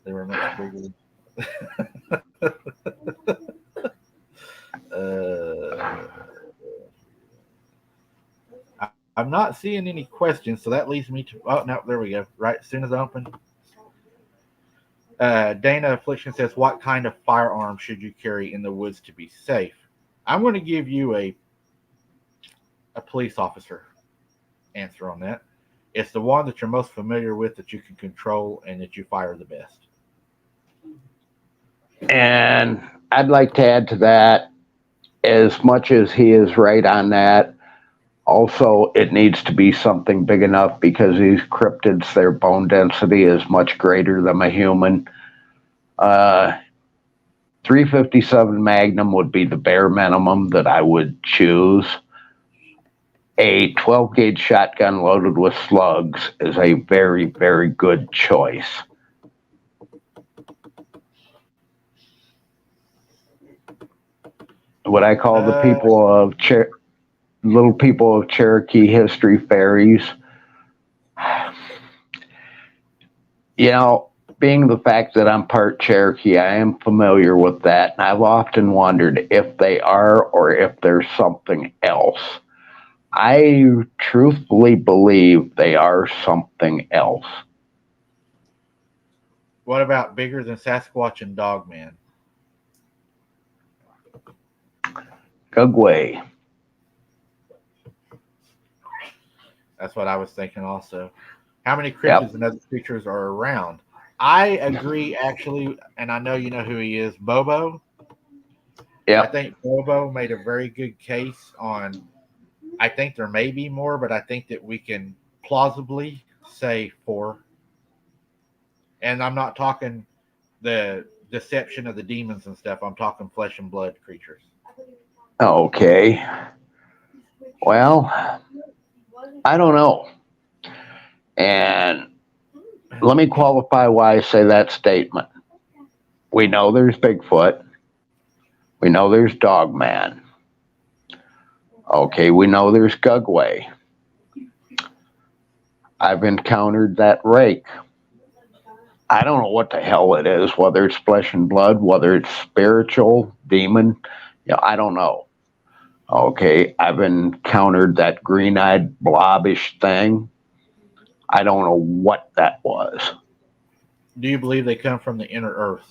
They were much bigger. I'm not seeing any questions, so that leads me to. Oh no, there we go. Right as soon as I open. Dana Affliction says, "What kind of firearm should you carry in the woods to be safe?" I'm going to give you a police officer answer on that. It's the one that you're most familiar with, that you can control, and that you fire the best. And I'd like to add to that, as much as he is right on that, also it needs to be something big enough, because these cryptids, their bone density is much greater than a human. 357 Magnum would be the bare minimum that I would choose. A 12 gauge shotgun loaded with slugs is a very, very good choice. What I call the people of little people of Cherokee history fairies. Being the fact that I'm part Cherokee, I am familiar with that, and I've often wondered if they are or if there's something else. I truthfully believe they are something else. What about bigger than Sasquatch and Dogman? Gugway. That's what I was thinking also. How many cryptids and other creatures are around? I agree, actually, and I know you know who he is, Bobo. Yep. I think Bobo made a very good case on, I think there may be more, but I think that we can plausibly say 4. And I'm not talking the deception of the demons and stuff. I'm talking flesh and blood creatures. Okay. Well, I don't know. And let me qualify why I say that statement. We know there's Bigfoot. We know there's Dogman. Okay, we know there's Gugway. I've encountered that rake. I don't know what the hell it is, whether it's flesh and blood, whether it's spiritual, demon, I don't know. Okay, I've encountered that green-eyed blobbish thing. I don't know what that was. Do you believe they come from the inner earth?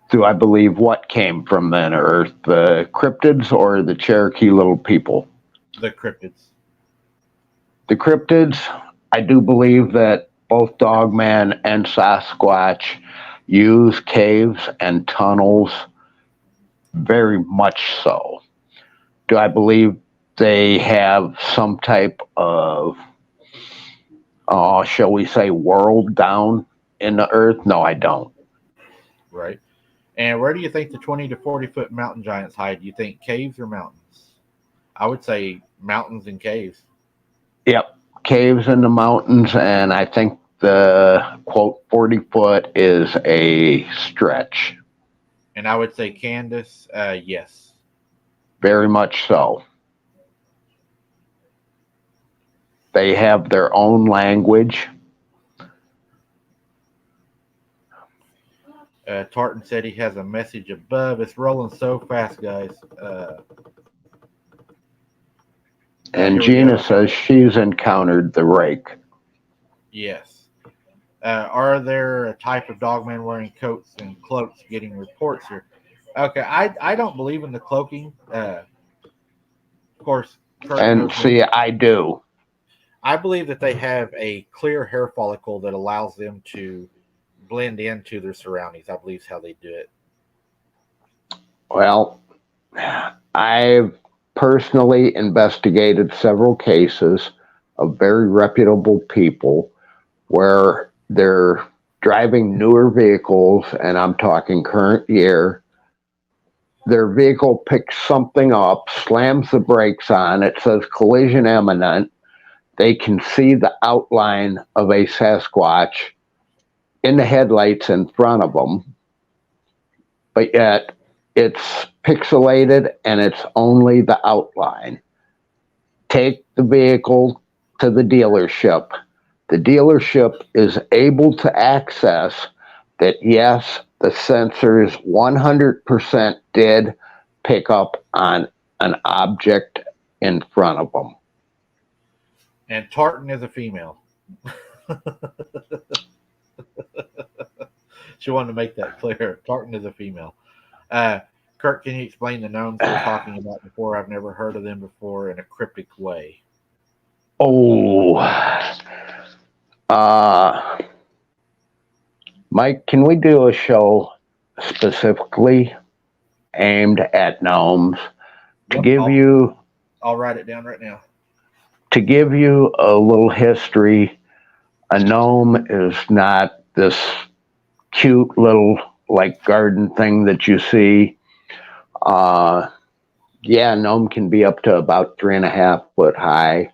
Do I believe what came from the inner earth? The cryptids or the Cherokee little people? The cryptids. The cryptids, I do believe that both Dogman and Sasquatch use caves and tunnels, very much so. Do I believe they have some type of, shall we say, world down in the earth? No, I don't. Right. And where do you think the 20 to 40-foot mountain giants hide? Do you think caves or mountains? I would say mountains and caves. Yep, caves in the mountains, and I think the, quote, 40-foot is a stretch. And I would say Candace, yes. Very much so. They have their own language. Tartan said he has a message above. It's rolling so fast, guys. And Gina says she's encountered the rake. Yes. Are there a type of dogman wearing coats and cloaks getting reports here? Okay, I don't believe in the cloaking. Of course. And see, I do. I believe that they have a clear hair follicle that allows them to blend into their surroundings. I believe is how they do it. Well, I've personally investigated several cases of very reputable people where they're driving newer vehicles, and I'm talking current year. Their vehicle picks something up, slams the brakes on, it says collision imminent. They can see the outline of a Sasquatch in the headlights in front of them, but yet it's pixelated and it's only the outline. Take the vehicle to the dealership. The dealership is able to access that, yes, the sensors 100% did pick up on an object in front of them. And Tartan is a female. She wanted to make that clear. Tartan is a female. Kurt, can you explain the gnomes we're talking about before? I've never heard of them before in a cryptic way. Oh, Mike, can we do a show specifically aimed at gnomes to give you? I'll write it down right now. To give you a little history, a gnome is not this cute little like garden thing that you see. Yeah, a gnome can be up to about 3.5 foot high.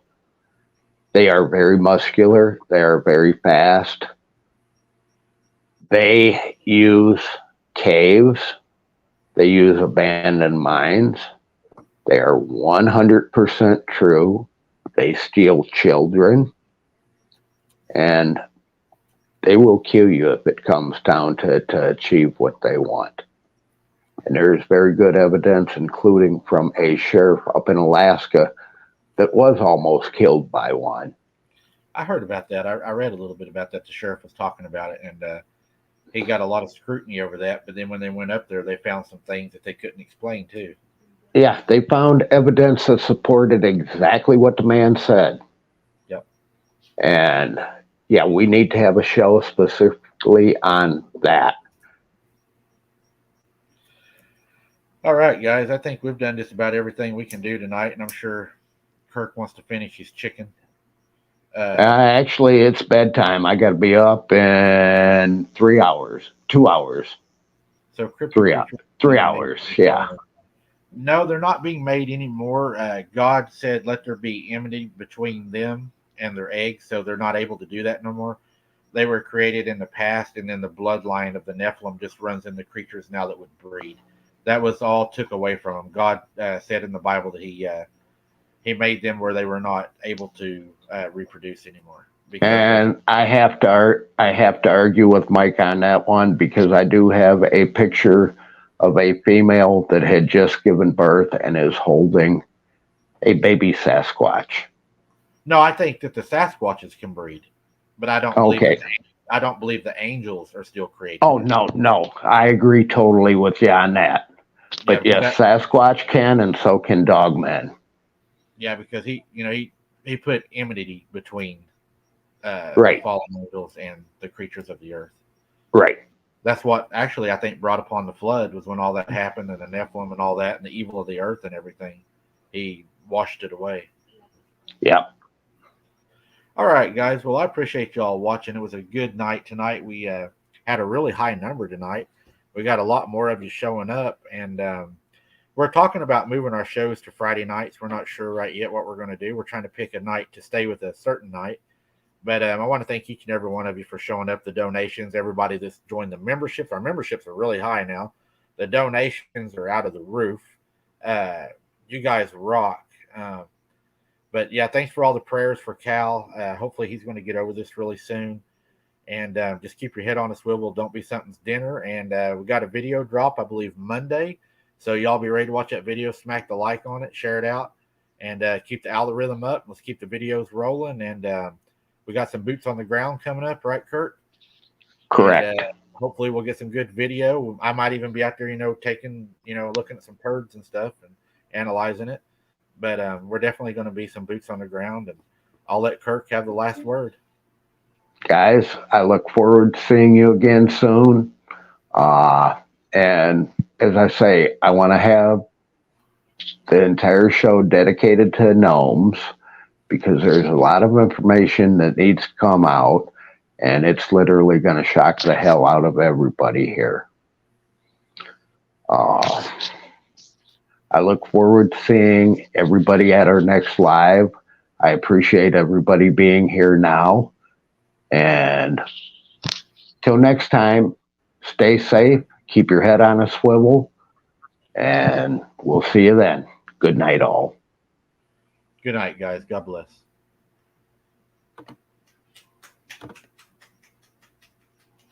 They are very muscular. They are very fast. They use caves. They use abandoned mines. They are 100% true. They steal children. And they will kill you if it comes down to achieve what they want. And there's very good evidence, including from a sheriff up in Alaska that was almost killed by one. I heard about that. I read a little bit about that. The sheriff was talking about it, and he got a lot of scrutiny over that. But then when they went up there, they found some things that they couldn't explain, too. Yeah, they found evidence that supported exactly what the man said. Yep. And, yeah, we need to have a show specifically on that. All right, guys. I think we've done just about everything we can do tonight, and I'm sure Kirk wants to finish his chicken. Actually, it's bedtime. I got to be up in 3 hours, 2 hours. So 3 hours, yeah. No, they're not being made anymore. God said, "Let there be enmity between them and their eggs," so they're not able to do that no more. They were created in the past, and then the bloodline of the Nephilim just runs in the creatures now that would breed. That was all took away from them. God said in the Bible that He made them where they were not able to reproduce anymore because of And I have to argue with Mike on that one because I do have a picture of a female that had just given birth and is holding a baby Sasquatch. no. I think that the Sasquatches can breed, but Okay. I don't believe the angels are still creating Oh it. no, no. I agree totally with you on that. Yeah, But because yes, that Sasquatch can and so can Dogman. yeah because he put enmity between the Right, fallen angels and the creatures of the earth. right. That's what actually I think brought upon the flood was when all that happened and the Nephilim and all that and the evil of the earth and everything. He washed it away. Yeah. All right, guys. Well, I appreciate y'all watching. It was a good night tonight. We had a really high number tonight. We got a lot more of you showing up, and we're talking about moving our shows to Friday nights. We're not sure right yet what we're going to do. We're trying to pick a night to stay with a certain night. But I want to thank each and every one of you for showing up, the donations, everybody that's joined the memberships. Our memberships are really high now. The donations are out of the roof. Uh, you guys rock. But yeah, thanks for all the prayers for Cal. Hopefully, he's going to get over this really soon. And just keep your head on a swivel. Don't be something's dinner. And we got a video drop, I believe, Monday. So y'all be ready to watch that video. Smack the like on it, share it out, and keep the algorithm up. Let's keep the videos rolling. And we got some boots on the ground coming up, right, Kurt? Correct. And hopefully we'll get some good video. I might even be out there, taking, looking at some turds and stuff and analyzing it. But we're definitely going to be some boots on the ground, and I'll let Kirk have the last word. Guys, I look forward to seeing you again soon. Uh, and as I say, I want to have the entire show dedicated to gnomes because there's a lot of information that needs to come out, and it's literally going to shock the hell out of everybody here. Uh, I look forward to seeing everybody at our next live. I appreciate everybody being here now. And till next time, stay safe, keep your head on a swivel, and we'll see you then. Good night, all. Good night, guys. God bless.